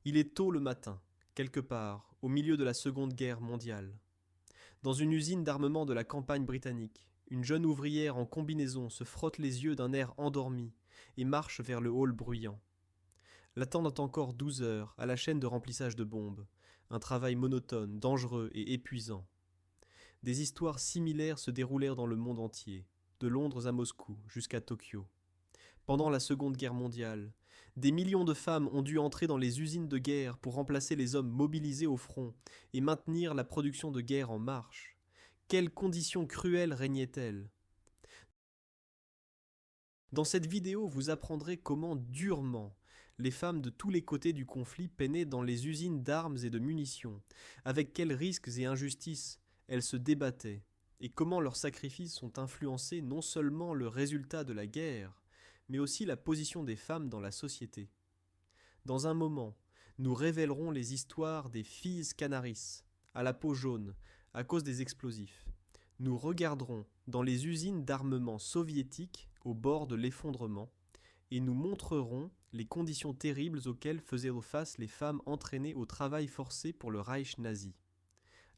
Il est tôt le matin, quelque part, au milieu de la Seconde Guerre mondiale. Dans une usine d'armement de la campagne britannique, une jeune ouvrière en combinaison se frotte les yeux d'un air endormi et marche vers le hall bruyant. L'attendent encore 12 heures à la chaîne de remplissage de bombes, un travail monotone, dangereux et épuisant. Des histoires similaires se déroulèrent dans le monde entier, de Londres à Moscou jusqu'à Tokyo. Pendant la Seconde Guerre mondiale, des millions de femmes ont dû entrer dans les usines de guerre pour remplacer les hommes mobilisés au front et maintenir la production de guerre en marche. Quelles conditions cruelles régnaient-elles? Dans cette vidéo, vous apprendrez comment durement les femmes de tous les côtés du conflit peinaient dans les usines d'armes et de munitions, avec quels risques et injustices elles se débattaient, et comment leurs sacrifices ont influencé non seulement le résultat de la guerre, mais aussi la position des femmes dans la société. Dans un moment, nous révélerons les histoires des filles Canaris, à la peau jaune, à cause des explosifs. Nous regarderons dans les usines d'armement soviétiques au bord de l'effondrement et nous montrerons les conditions terribles auxquelles faisaient face les femmes entraînées au travail forcé pour le Reich nazi.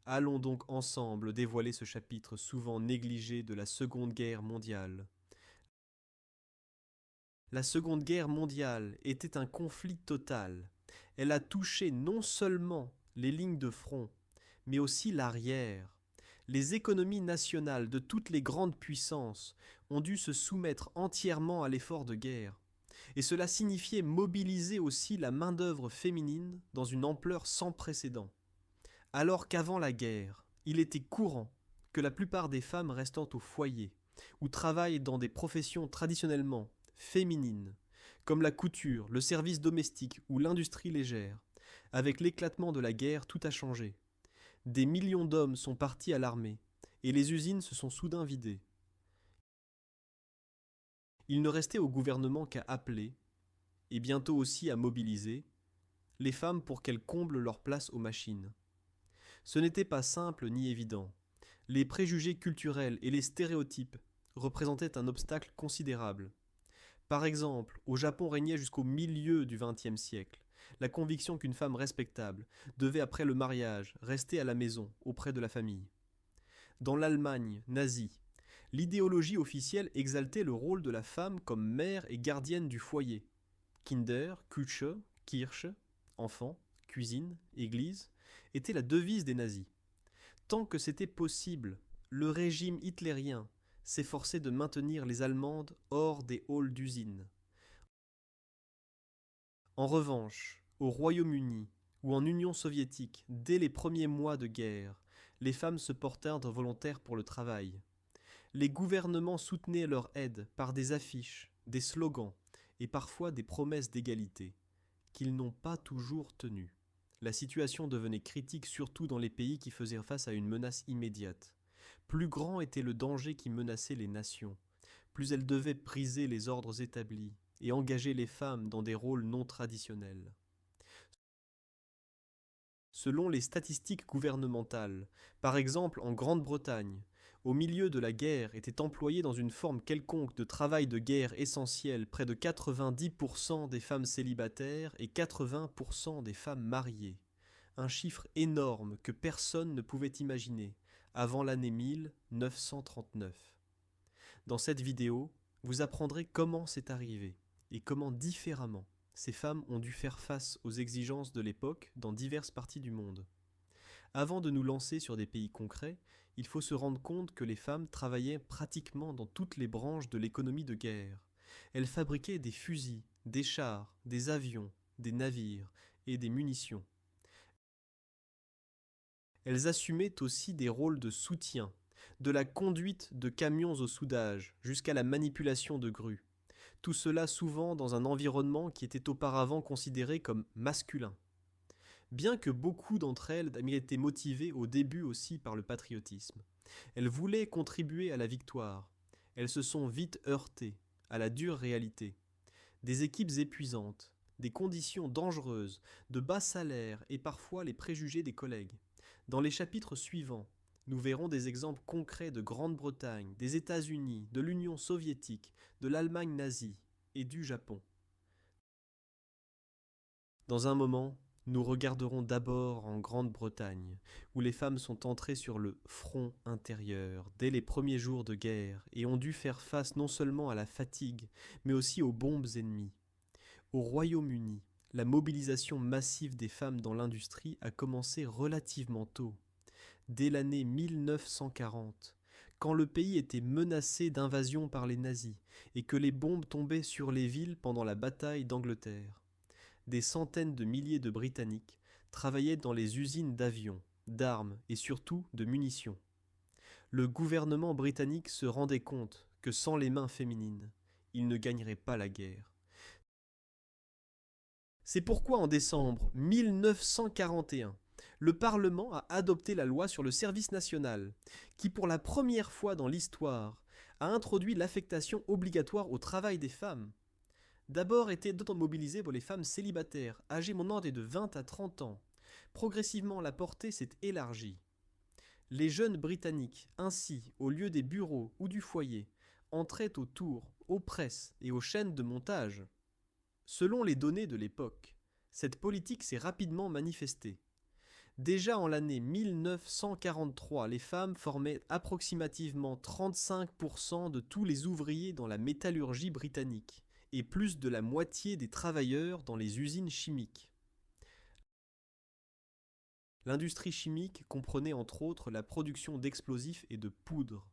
Allons donc ensemble dévoiler ce chapitre souvent négligé de la Seconde Guerre mondiale. La Seconde Guerre mondiale était un conflit total. Elle a touché non seulement les lignes de front, mais aussi l'arrière. Les économies nationales de toutes les grandes puissances ont dû se soumettre entièrement à l'effort de guerre. Et cela signifiait mobiliser aussi la main-d'œuvre féminine dans une ampleur sans précédent. Alors qu'avant la guerre, il était courant que la plupart des femmes restant au foyer ou travaillent dans des professions traditionnellement féminines, comme la couture, le service domestique ou l'industrie légère, avec l'éclatement de la guerre, tout a changé. Des millions d'hommes sont partis à l'armée, et les usines se sont soudain vidées. Il ne restait au gouvernement qu'à appeler, et bientôt aussi à mobiliser, les femmes pour qu'elles comblent leur place aux machines. Ce n'était pas simple ni évident. Les préjugés culturels et les stéréotypes représentaient un obstacle considérable. Par exemple, au Japon régnait jusqu'au milieu du XXe siècle la conviction qu'une femme respectable devait, après le mariage, rester à la maison, auprès de la famille. Dans l'Allemagne nazie, l'idéologie officielle exaltait le rôle de la femme comme mère et gardienne du foyer. Kinder, Küche, Kirche, enfant, cuisine, église, était la devise des nazis. Tant que c'était possible, le régime hitlérien s'efforçait de maintenir les Allemandes hors des halls d'usine. En revanche, au Royaume-Uni ou en Union soviétique, dès les premiers mois de guerre, les femmes se portèrent volontaires pour le travail. Les gouvernements soutenaient leur aide par des affiches, des slogans et parfois des promesses d'égalité, qu'ils n'ont pas toujours tenues. La situation devenait critique surtout dans les pays qui faisaient face à une menace immédiate. Plus grand était le danger qui menaçait les nations, plus elles devaient briser les ordres établis et engager les femmes dans des rôles non traditionnels. Selon les statistiques gouvernementales, par exemple en Grande-Bretagne, au milieu de la guerre étaient employées dans une forme quelconque de travail de guerre essentiel près de 90% des femmes célibataires et 80% des femmes mariées. Un chiffre énorme que personne ne pouvait imaginer avant l'année 1939. Dans cette vidéo, vous apprendrez comment c'est arrivé et comment différemment ces femmes ont dû faire face aux exigences de l'époque dans diverses parties du monde. Avant de nous lancer sur des pays concrets, il faut se rendre compte que les femmes travaillaient pratiquement dans toutes les branches de l'économie de guerre. Elles fabriquaient des fusils, des chars, des avions, des navires et des munitions. Elles assumaient aussi des rôles de soutien, de la conduite de camions au soudage jusqu'à la manipulation de grues. Tout cela souvent dans un environnement qui était auparavant considéré comme masculin. Bien que beaucoup d'entre elles aient été motivées au début aussi par le patriotisme. Elles voulaient contribuer à la victoire. Elles se sont vite heurtées à la dure réalité. Des équipes épuisantes, des conditions dangereuses, de bas salaires et parfois les préjugés des collègues. Dans les chapitres suivants, nous verrons des exemples concrets de Grande-Bretagne, des États-Unis, de l'Union soviétique, de l'Allemagne nazie et du Japon. Dans un moment, Nous regarderons d'abord en Grande-Bretagne, où les femmes sont entrées sur le front intérieur dès les premiers jours de guerre et ont dû faire face non seulement à la fatigue, mais aussi aux bombes ennemies. Au Royaume-Uni, la mobilisation massive des femmes dans l'industrie a commencé relativement tôt, dès l'année 1940, quand le pays était menacé d'invasion par les nazis et que les bombes tombaient sur les villes pendant la bataille d'Angleterre. Des centaines de milliers de Britanniques travaillaient dans les usines d'avions, d'armes et surtout de munitions. Le gouvernement britannique se rendait compte que sans les mains féminines, il ne gagnerait pas la guerre. C'est pourquoi en décembre 1941, le Parlement a adopté la loi sur le service national, qui pour la première fois dans l'histoire a introduit l'affectation obligatoire au travail des femmes. D'abord étaient mobilisées pour les femmes célibataires, âgées maintenant de 20 à 30 ans. Progressivement, la portée s'est élargie. Les jeunes Britanniques, ainsi, au lieu des bureaux ou du foyer, entraient aux tours, aux presses et aux chaînes de montage. Selon les données de l'époque, cette politique s'est rapidement manifestée. Déjà en l'année 1943, les femmes formaient approximativement 35% de tous les ouvriers dans la métallurgie britannique et plus de la moitié des travailleurs dans les usines chimiques. L'industrie chimique comprenait entre autres la production d'explosifs et de poudre,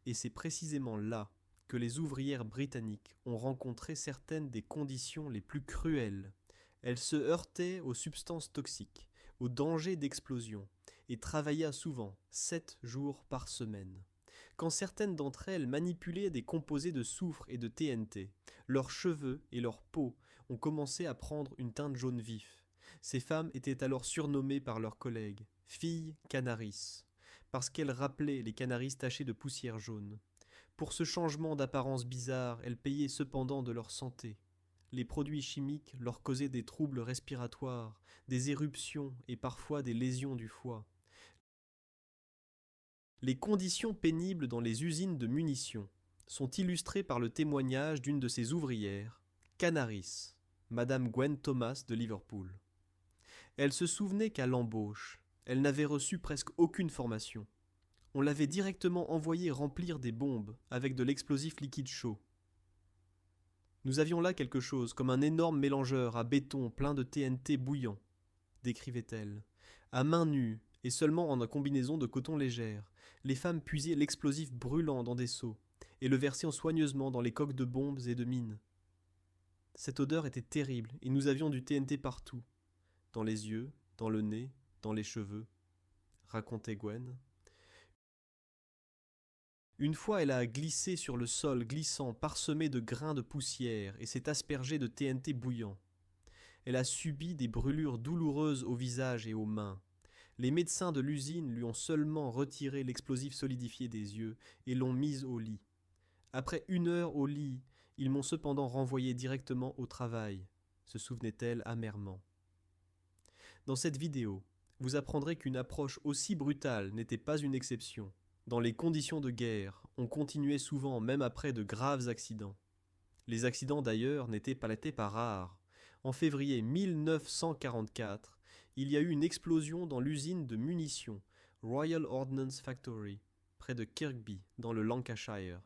et c'est précisément là que les ouvrières britanniques ont rencontré certaines des conditions les plus cruelles. Elles se heurtaient aux substances toxiques, aux dangers d'explosion, et travaillaient souvent 7 jours par semaine. Quand certaines d'entre elles manipulaient des composés de soufre et de TNT, leurs cheveux et leur peau ont commencé à prendre une teinte jaune vif. Ces femmes étaient alors surnommées par leurs collègues « filles canaris », parce qu'elles rappelaient les canaris tachés de poussière jaune. Pour ce changement d'apparence bizarre, elles payaient cependant de leur santé. Les produits chimiques leur causaient des troubles respiratoires, des éruptions et parfois des lésions du foie. Les conditions pénibles dans les usines de munitions sont illustrées par le témoignage d'une de ses ouvrières, Canaris, Madame Gwen Thomas de Liverpool. Elle se souvenait qu'à l'embauche, elle n'avait reçu presque aucune formation. On l'avait directement envoyée remplir des bombes avec de l'explosif liquide chaud. Nous avions là quelque chose comme un énorme mélangeur à béton plein de TNT bouillant, décrivait-elle. À main nue et seulement en combinaison de coton légère, les femmes puisaient l'explosif brûlant dans des seaux et le versaient soigneusement dans les coques de bombes et de mines. Cette odeur était terrible et nous avions du TNT partout, dans les yeux, dans le nez, dans les cheveux, racontait Gwen. Une fois elle a glissé sur le sol glissant parsemé de grains de poussière et s'est aspergée de TNT bouillant. Elle a subi des brûlures douloureuses au visage et aux mains. Les médecins de l'usine lui ont seulement retiré l'explosif solidifié des yeux et l'ont mise au lit. Après 1 heure au lit, ils m'ont cependant renvoyée directement au travail, se souvenait-elle amèrement. Dans cette vidéo, vous apprendrez qu'une approche aussi brutale n'était pas une exception. Dans les conditions de guerre, on continuait souvent même après de graves accidents. Les accidents d'ailleurs n'étaient pas rares. En février 1944, il y a eu une explosion dans l'usine de munitions Royal Ordnance Factory, près de Kirkby, dans le Lancashire.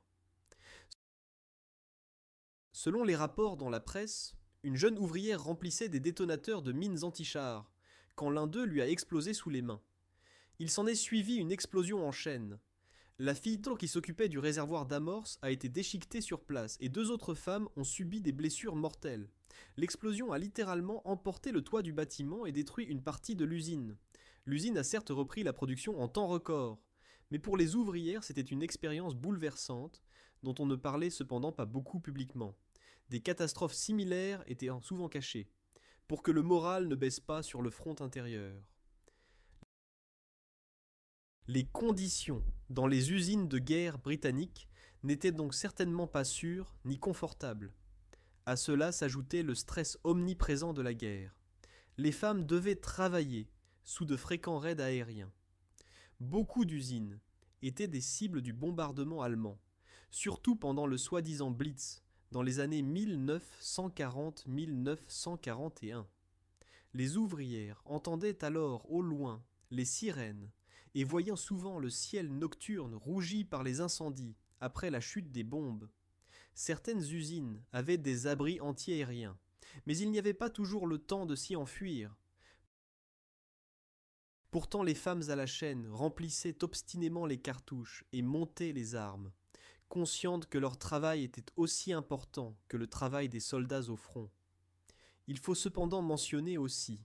Selon les rapports dans la presse, une jeune ouvrière remplissait des détonateurs de mines antichars, quand l'un d'eux lui a explosé sous les mains. Il s'en est suivi une explosion en chaîne. La fille qui s'occupait du réservoir d'amorce a été déchiquetée sur place et 2 autres femmes ont subi des blessures mortelles. L'explosion a littéralement emporté le toit du bâtiment et détruit une partie de l'usine. L'usine a certes repris la production en temps record, mais pour les ouvrières c'était une expérience bouleversante dont on ne parlait cependant pas beaucoup publiquement. Des catastrophes similaires étaient souvent cachées, pour que le moral ne baisse pas sur le front intérieur. Les conditions dans les usines de guerre britanniques n'étaient donc certainement pas sûres ni confortables. À cela s'ajoutait le stress omniprésent de la guerre. Les femmes devaient travailler sous de fréquents raids aériens. Beaucoup d'usines étaient des cibles du bombardement allemand, surtout pendant le soi-disant Blitz dans les années 1940-1941. Les ouvrières entendaient alors au loin les sirènes, et voyant souvent le ciel nocturne rougi par les incendies après la chute des bombes. Certaines usines avaient des abris antiaériens, mais il n'y avait pas toujours le temps de s'y enfuir. Pourtant les femmes à la chaîne remplissaient obstinément les cartouches et montaient les armes, conscientes que leur travail était aussi important que le travail des soldats au front. Il faut cependant mentionner aussi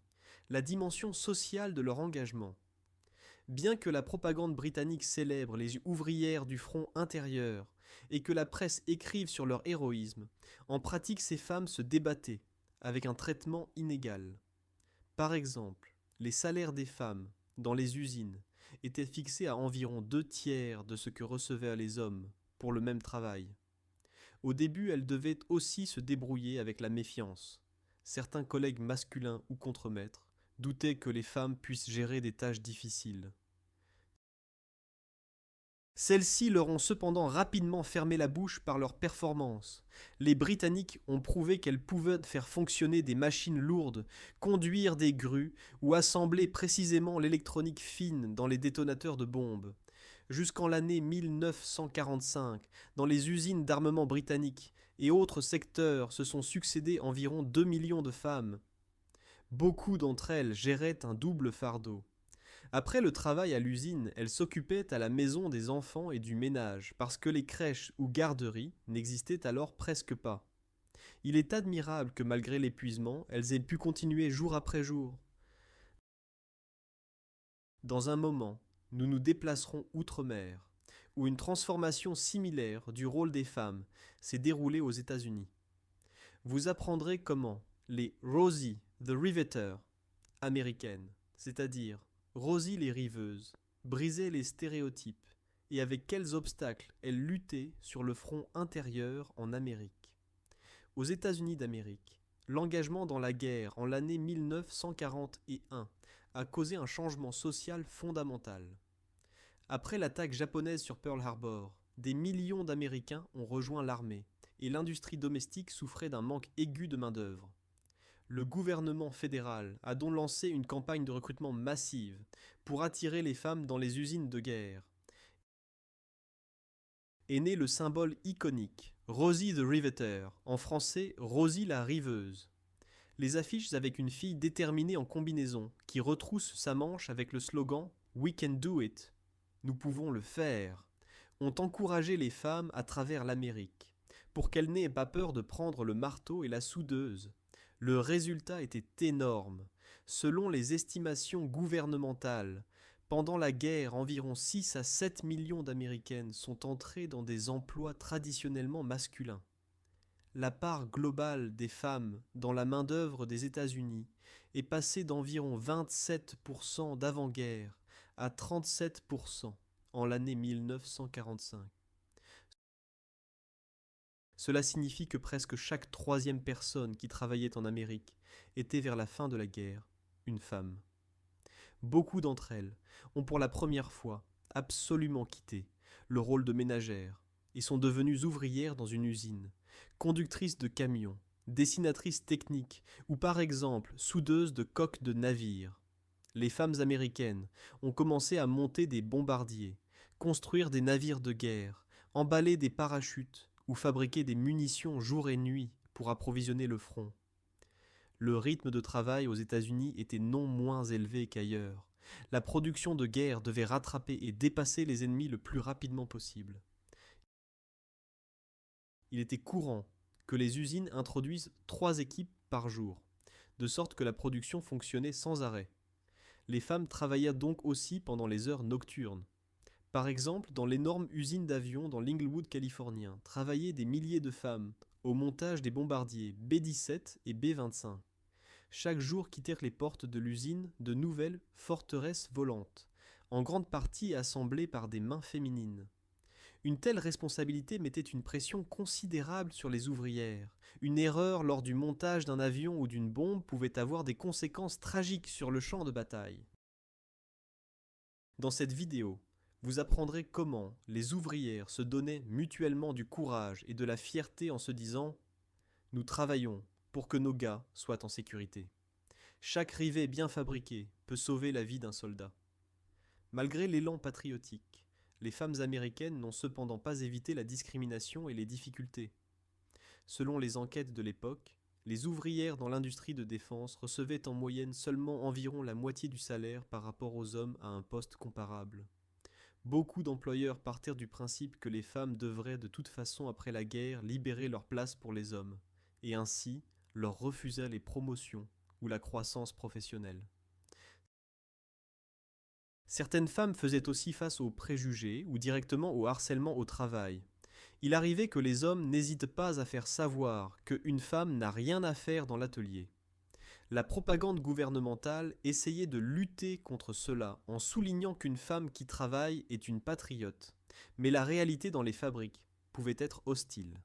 la dimension sociale de leur engagement. Bien que la propagande britannique célèbre les ouvrières du front intérieur et que la presse écrive sur leur héroïsme, en pratique ces femmes se débattaient avec un traitement inégal. Par exemple, les salaires des femmes dans les usines étaient fixés à environ 2/3 de ce que recevaient les hommes pour le même travail. Au début, elles devaient aussi se débrouiller avec la méfiance. Certains collègues masculins ou contremaîtres doutaient que les femmes puissent gérer des tâches difficiles. Celles-ci leur ont cependant rapidement fermé la bouche par leur performance. Les Britanniques ont prouvé qu'elles pouvaient faire fonctionner des machines lourdes, conduire des grues ou assembler précisément l'électronique fine dans les détonateurs de bombes. Jusqu'en l'année 1945, dans les usines d'armement britanniques et autres secteurs se sont succédé environ 2 millions de femmes. Beaucoup d'entre elles géraient un double fardeau. Après le travail à l'usine, elles s'occupaient à la maison des enfants et du ménage, parce que les crèches ou garderies n'existaient alors presque pas. Il est admirable que malgré l'épuisement, elles aient pu continuer jour après jour. Dans un moment, nous nous déplacerons outre-mer, où une transformation similaire du rôle des femmes s'est déroulée aux États-Unis. Vous apprendrez comment les Rosie the Riveter américaines, c'est-à-dire Rosie les riveuses, brisaient les stéréotypes et avec quels obstacles elles luttaient sur le front intérieur en Amérique. Aux États-Unis d'Amérique, l'engagement dans la guerre en l'année 1941 a causé un changement social fondamental. Après l'attaque japonaise sur Pearl Harbor, des millions d'Américains ont rejoint l'armée et l'industrie domestique souffrait d'un manque aigu de main-d'œuvre. Le gouvernement fédéral a donc lancé une campagne de recrutement massive pour attirer les femmes dans les usines de guerre. Est né le symbole iconique, Rosie the Riveter, en français Rosie la riveuse. Les affiches avec une fille déterminée en combinaison qui retrousse sa manche avec le slogan We can do it, nous pouvons le faire, ont encouragé les femmes à travers l'Amérique pour qu'elles n'aient pas peur de prendre le marteau et la soudeuse. Le résultat était énorme. Selon les estimations gouvernementales, pendant la guerre, environ 6 à 7 millions d'Américaines sont entrées dans des emplois traditionnellement masculins. La part globale des femmes dans la main-d'œuvre des États-Unis est passée d'environ 27% d'avant-guerre à 37% en l'année 1945. Cela signifie que presque chaque troisième personne qui travaillait en Amérique était vers la fin de la guerre une femme. Beaucoup d'entre elles ont pour la première fois absolument quitté le rôle de ménagère et sont devenues ouvrières dans une usine, conductrices de camions, dessinatrices techniques ou par exemple soudeuses de coques de navires. Les femmes américaines ont commencé à monter des bombardiers, construire des navires de guerre, emballer des parachutes ou fabriquer des munitions jour et nuit pour approvisionner le front. Le rythme de travail aux États-Unis était non moins élevé qu'ailleurs. La production de guerre devait rattraper et dépasser les ennemis le plus rapidement possible. Il était courant que les usines introduisent 3 équipes par jour, de sorte que la production fonctionnait sans arrêt. Les femmes travaillaient donc aussi pendant les heures nocturnes. Par exemple, dans l'énorme usine d'avions dans l'Inglewood californien, travaillaient des milliers de femmes au montage des bombardiers B-17 et B-25. Chaque jour quittèrent les portes de l'usine de nouvelles forteresses volantes, en grande partie assemblées par des mains féminines. Une telle responsabilité mettait une pression considérable sur les ouvrières. Une erreur lors du montage d'un avion ou d'une bombe pouvait avoir des conséquences tragiques sur le champ de bataille. Dans cette vidéo, vous apprendrez comment les ouvrières se donnaient mutuellement du courage et de la fierté en se disant « Nous travaillons pour que nos gars soient en sécurité ». Chaque rivet bien fabriqué peut sauver la vie d'un soldat. Malgré l'élan patriotique, les femmes américaines n'ont cependant pas évité la discrimination et les difficultés. Selon les enquêtes de l'époque, les ouvrières dans l'industrie de défense recevaient en moyenne seulement environ la moitié du salaire par rapport aux hommes à un poste comparable. Beaucoup d'employeurs partirent du principe que les femmes devraient de toute façon après la guerre libérer leur place pour les hommes, et ainsi leur refusaient les promotions ou la croissance professionnelle. Certaines femmes faisaient aussi face aux préjugés ou directement au harcèlement au travail. Il arrivait que les hommes n'hésitent pas à faire savoir qu'une femme n'a rien à faire dans l'atelier. La propagande gouvernementale essayait de lutter contre cela en soulignant qu'une femme qui travaille est une patriote, mais la réalité dans les fabriques pouvait être hostile.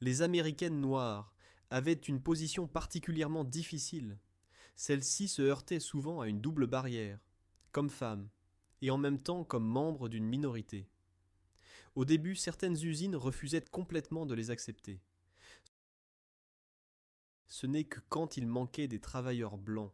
Les Américaines noires avaient une position particulièrement difficile. Celles-ci se heurtaient souvent à une double barrière, comme femmes, et en même temps comme membres d'une minorité. Au début, certaines usines refusaient complètement de les accepter. Ce n'est que quand il manquait des travailleurs blancs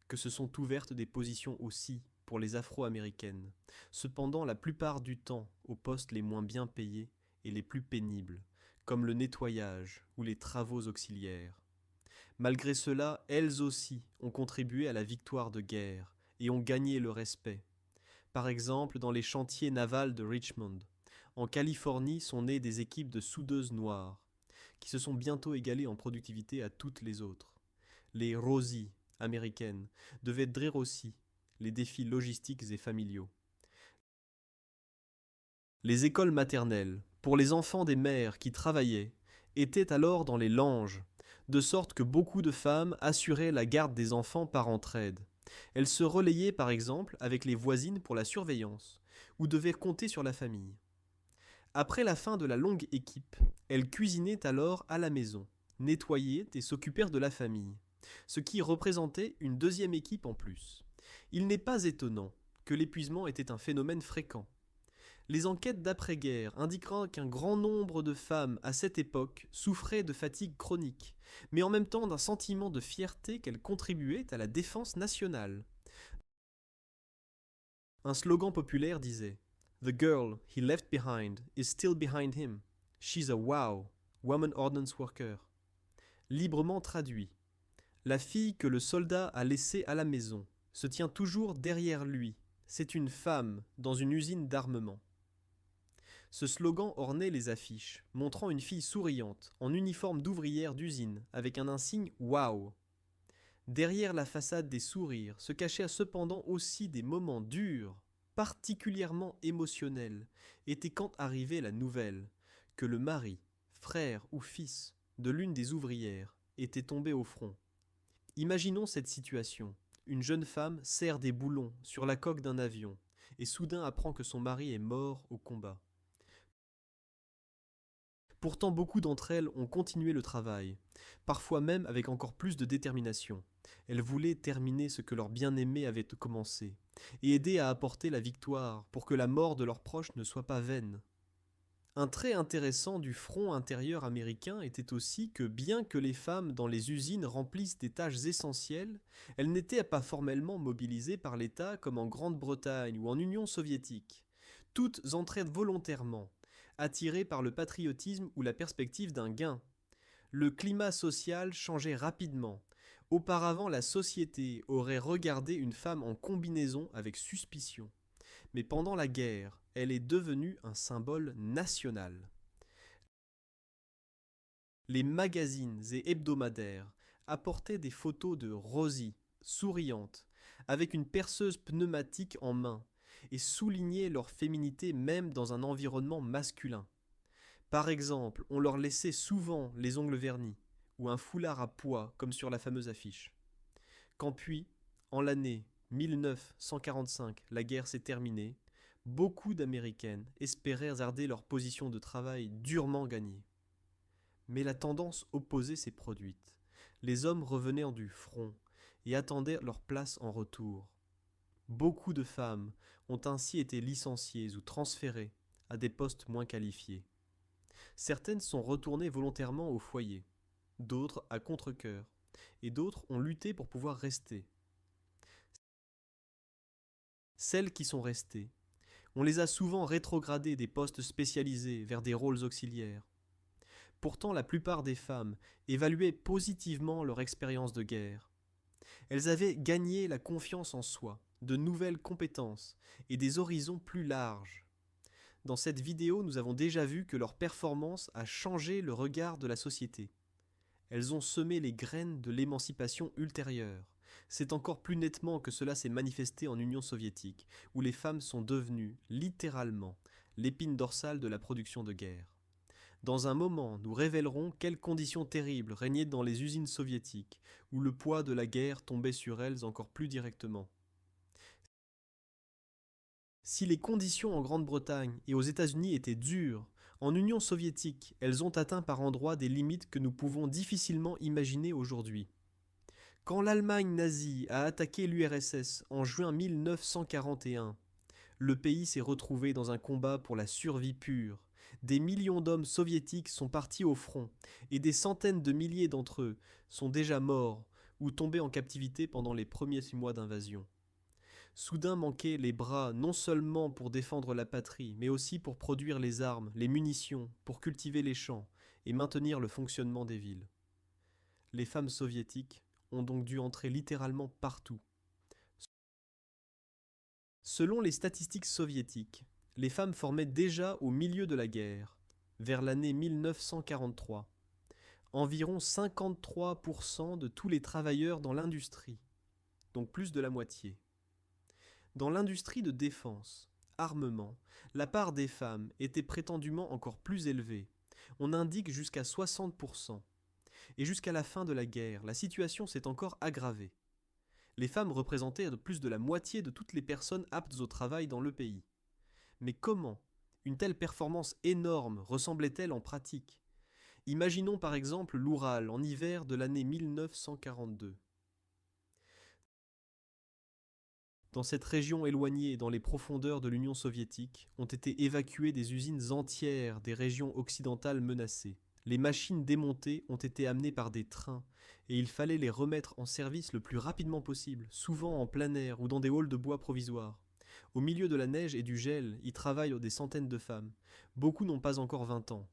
que se sont ouvertes des positions aussi pour les Afro-américaines, cependant la plupart du temps aux postes les moins bien payés et les plus pénibles, comme le nettoyage ou les travaux auxiliaires. Malgré cela, elles aussi ont contribué à la victoire de guerre et ont gagné le respect. Par exemple, dans les chantiers navals de Richmond, en Californie sont nées des équipes de soudeuses noires, qui se sont bientôt égalées en productivité à toutes les autres. Les Rosie américaines devaient drer aussi les défis logistiques et familiaux. Les écoles maternelles, pour les enfants des mères qui travaillaient, étaient alors dans les langes, de sorte que beaucoup de femmes assuraient la garde des enfants par entraide. Elles se relayaient par exemple avec les voisines pour la surveillance, ou devaient compter sur la famille. Après la fin de la longue équipe, elles cuisinaient alors à la maison, nettoyaient et s'occupèrent de la famille, ce qui représentait une deuxième équipe en plus. Il n'est pas étonnant que l'épuisement était un phénomène fréquent. Les enquêtes d'après-guerre indiqueront qu'un grand nombre de femmes à cette époque souffraient de fatigue chronique, mais en même temps d'un sentiment de fierté qu'elles contribuaient à la défense nationale. Un slogan populaire disait "The girl he left behind is still behind him. She's a wow, woman ordnance worker." Librement traduit, la fille que le soldat a laissée à la maison se tient toujours derrière lui. C'est une femme dans une usine d'armement. Ce slogan ornait les affiches, montrant une fille souriante, en uniforme d'ouvrière d'usine, avec un insigne wow. Derrière la façade des sourires se cachaient cependant aussi des moments durs, particulièrement émotionnels, était quand arrivait la nouvelle que le mari, frère ou fils de l'une des ouvrières était tombé au front. Imaginons cette situation. Une jeune femme serre des boulons sur la coque d'un avion et soudain apprend que son mari est mort au combat. Pourtant, beaucoup d'entre elles ont continué le travail, parfois même avec encore plus de détermination. Elles voulaient terminer ce que leur bien-aimé avait commencé, et aider à apporter la victoire pour que la mort de leurs proches ne soit pas vaine. Un trait intéressant du front intérieur américain était aussi que bien que les femmes dans les usines remplissent des tâches essentielles, elles n'étaient pas formellement mobilisées par l'État comme en Grande-Bretagne ou en Union soviétique. Toutes entraient volontairement, attirées par le patriotisme ou la perspective d'un gain. Le climat social changeait rapidement. Auparavant, la société aurait regardé une femme en combinaison avec suspicion. Mais pendant la guerre, elle est devenue un symbole national. Les magazines et hebdomadaires apportaient des photos de Rosie, souriante, avec une perceuse pneumatique en main, et soulignaient leur féminité même dans un environnement masculin. Par exemple, on leur laissait souvent les ongles vernis, ou un foulard à pois, comme sur la fameuse affiche. Quand puis, en l'année 1945, la guerre s'est terminée, beaucoup d'Américaines espéraient garder leur position de travail durement gagnée. Mais la tendance opposée s'est produite. Les hommes revenaient du front et attendaient leur place en retour. Beaucoup de femmes ont ainsi été licenciées ou transférées à des postes moins qualifiés. Certaines sont retournées volontairement au foyer, d'autres à contre-cœur, et d'autres ont lutté pour pouvoir rester. Celles qui sont restées, on les a souvent rétrogradées des postes spécialisés vers des rôles auxiliaires. Pourtant, la plupart des femmes évaluaient positivement leur expérience de guerre. Elles avaient gagné la confiance en soi, de nouvelles compétences et des horizons plus larges. Dans cette vidéo, nous avons déjà vu que leur performance a changé le regard de la société. Elles ont semé les graines de l'émancipation ultérieure. C'est encore plus nettement que cela s'est manifesté en Union soviétique, où les femmes sont devenues, littéralement, l'épine dorsale de la production de guerre. Dans un moment, nous révélerons quelles conditions terribles régnaient dans les usines soviétiques, où le poids de la guerre tombait sur elles encore plus directement. Si les conditions en Grande-Bretagne et aux États-Unis étaient dures, en Union soviétique, elles ont atteint par endroits des limites que nous pouvons difficilement imaginer aujourd'hui. Quand l'Allemagne nazie a attaqué l'URSS en juin 1941, le pays s'est retrouvé dans un combat pour la survie pure. Des millions d'hommes soviétiques sont partis au front, et des centaines de milliers d'entre eux sont déjà morts ou tombés en captivité pendant les premiers 6 mois d'invasion. Soudain manquaient les bras non seulement pour défendre la patrie, mais aussi pour produire les armes, les munitions, pour cultiver les champs et maintenir le fonctionnement des villes. Les femmes soviétiques ont donc dû entrer littéralement partout. Selon les statistiques soviétiques, les femmes formaient déjà au milieu de la guerre, vers l'année 1943, environ 53% de tous les travailleurs dans l'industrie, donc plus de la moitié. Dans l'industrie de défense, armement, la part des femmes était prétendument encore plus élevée. On indique jusqu'à 60%. Et jusqu'à la fin de la guerre, la situation s'est encore aggravée. Les femmes représentaient plus de la moitié de toutes les personnes aptes au travail dans le pays. Mais comment une telle performance énorme ressemblait-elle en pratique ? Imaginons par exemple l'Oural en hiver de l'année 1942. Dans cette région éloignée dans les profondeurs de l'Union soviétique, ont été évacuées des usines entières des régions occidentales menacées. Les machines démontées ont été amenées par des trains, et il fallait les remettre en service le plus rapidement possible, souvent en plein air ou dans des halls de bois provisoires. Au milieu de la neige et du gel, y travaillent des centaines de femmes. Beaucoup n'ont pas encore 20 ans.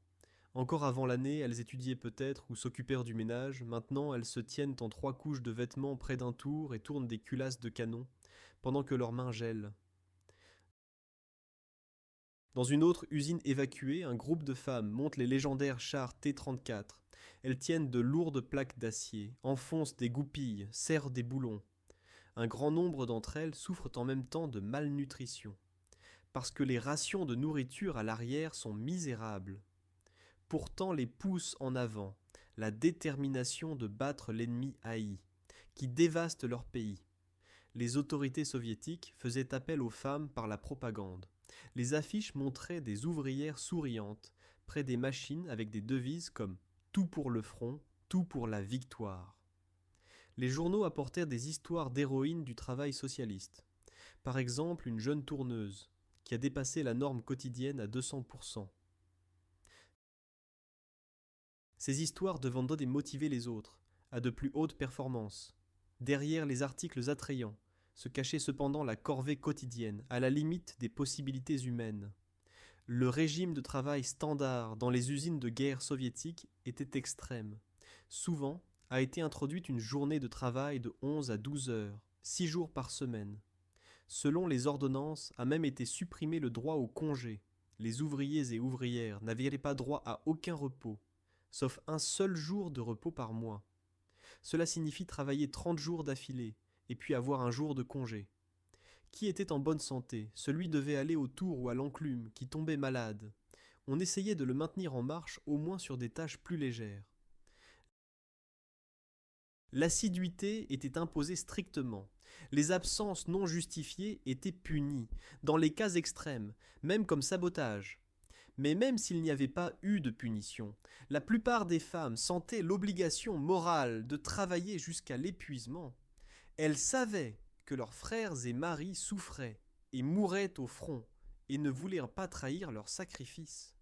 Encore avant l'année, elles étudiaient peut-être ou s'occupèrent du ménage. Maintenant, elles se tiennent en 3 couches de vêtements près d'un tour et tournent des culasses de canon, pendant que leurs mains gèlent. Dans une autre usine évacuée, un groupe de femmes monte les légendaires chars T-34. Elles tiennent de lourdes plaques d'acier, enfoncent des goupilles, serrent des boulons. Un grand nombre d'entre elles souffrent en même temps de malnutrition, parce que les rations de nourriture à l'arrière sont misérables. Pourtant les pousse en avant la détermination de battre l'ennemi haï, qui dévaste leur pays. Les autorités soviétiques faisaient appel aux femmes par la propagande. Les affiches montraient des ouvrières souriantes, près des machines avec des devises comme « Tout pour le front, tout pour la victoire ». Les journaux apportèrent des histoires d'héroïnes du travail socialiste. Par exemple, une jeune tourneuse, qui a dépassé la norme quotidienne à 200%. Ces histoires devaient motiver les autres, à de plus hautes performances. Derrière les articles attrayants, se cachait cependant la corvée quotidienne, à la limite des possibilités humaines. Le régime de travail standard dans les usines de guerre soviétiques était extrême. Souvent, a été introduite une journée de travail de 11 à 12 heures, 6 jours par semaine. Selon les ordonnances, a même été supprimé le droit au congé. Les ouvriers et ouvrières n'avaient pas droit à aucun repos, sauf un seul jour de repos par mois. Cela signifie travailler 30 jours d'affilée, et puis avoir un jour de congé. Qui était en bonne santé, celui devait aller au tour ou à l'enclume, qui tombait malade. On essayait de le maintenir en marche au moins sur des tâches plus légères. L'assiduité était imposée strictement. Les absences non justifiées étaient punies, dans les cas extrêmes, même comme sabotage. Mais même s'il n'y avait pas eu de punition, la plupart des femmes sentaient l'obligation morale de travailler jusqu'à l'épuisement. Elles savaient que leurs frères et maris souffraient et mouraient au front et ne voulaient pas trahir leur sacrifice.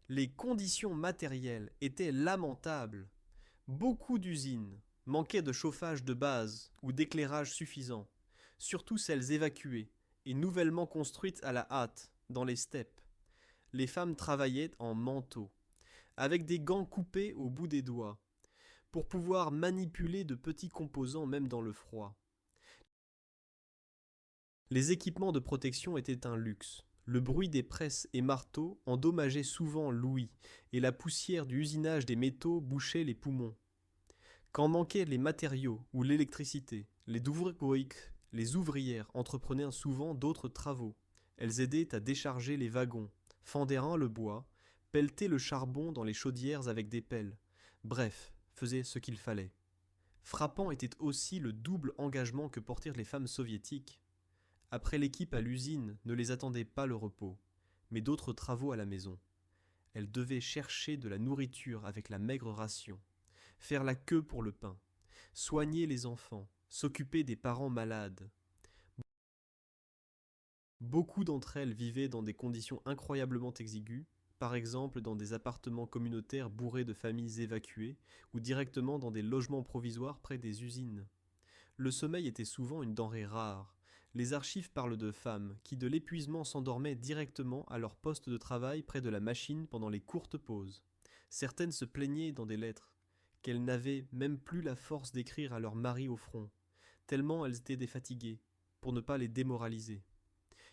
Les conditions matérielles étaient lamentables. Beaucoup d'usines manquaient de chauffage de base ou d'éclairage suffisant, surtout celles évacuées et nouvellement construites à la hâte dans les steppes. Les femmes travaillaient en manteau, avec des gants coupés au bout des doigts, pour pouvoir manipuler de petits composants même dans le froid. Les équipements de protection étaient un luxe. Le bruit des presses et marteaux endommageait souvent l'ouïe, et la poussière du usinage des métaux bouchait les poumons. Quand manquaient les matériaux ou l'électricité, les ouvrières entreprenaient souvent d'autres travaux. Elles aidaient à décharger les wagons, fendèrent le bois, pelletaient le charbon dans les chaudières avec des pelles. Bref, faisaient ce qu'il fallait. Frappant était aussi le double engagement que portèrent les femmes soviétiques. Après l'équipe à l'usine ne les attendait pas le repos, mais d'autres travaux à la maison. Elles devaient chercher de la nourriture avec la maigre ration, faire la queue pour le pain, soigner les enfants, s'occuper des parents malades. Beaucoup d'entre elles vivaient dans des conditions incroyablement exiguës, par exemple dans des appartements communautaires bourrés de familles évacuées ou directement dans des logements provisoires près des usines. Le sommeil était souvent une denrée rare. Les archives parlent de femmes qui, de l'épuisement, s'endormaient directement à leur poste de travail près de la machine pendant les courtes pauses. Certaines se plaignaient dans des lettres qu'elles n'avaient même plus la force d'écrire à leur mari au front, tellement elles étaient défatiguées, pour ne pas les démoraliser.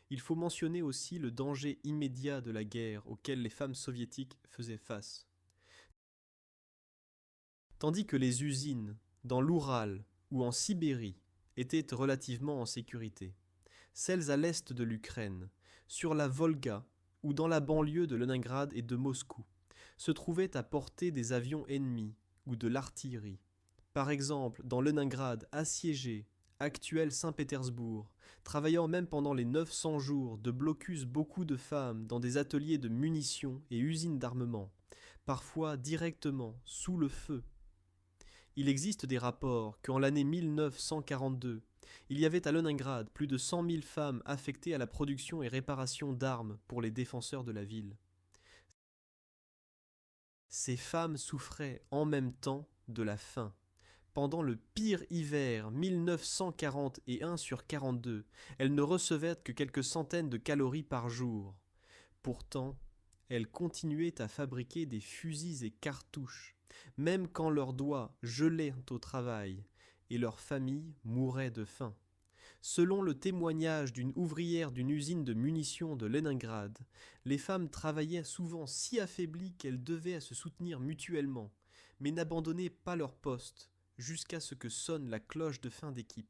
Il faut mentionner aussi le danger immédiat de la guerre auquel les femmes soviétiques faisaient face. Tandis que les usines, dans l'Oural ou en Sibérie, étaient relativement en sécurité. Celles à l'est de l'Ukraine, sur la Volga ou dans la banlieue de Leningrad et de Moscou, se trouvaient à portée des avions ennemis ou de l'artillerie. Par exemple, dans Leningrad assiégé, actuel Saint-Pétersbourg, travaillant même pendant les 900 jours de blocus beaucoup de femmes dans des ateliers de munitions et usines d'armement, parfois directement sous le feu. Il existe des rapports qu'en l'année 1942, il y avait à Leningrad plus de 100 000 femmes affectées à la production et réparation d'armes pour les défenseurs de la ville. Ces femmes souffraient en même temps de la faim. Pendant le pire hiver 1941/42, elles ne recevaient que quelques centaines de calories par jour. Pourtant, elles continuaient à fabriquer des fusils et cartouches, même quand leurs doigts gelaient au travail et leurs familles mouraient de faim. Selon le témoignage d'une ouvrière d'une usine de munitions de Leningrad, les femmes travaillaient souvent si affaiblies qu'elles devaient se soutenir mutuellement, mais n'abandonnaient pas leur poste jusqu'à ce que sonne la cloche de fin d'équipe.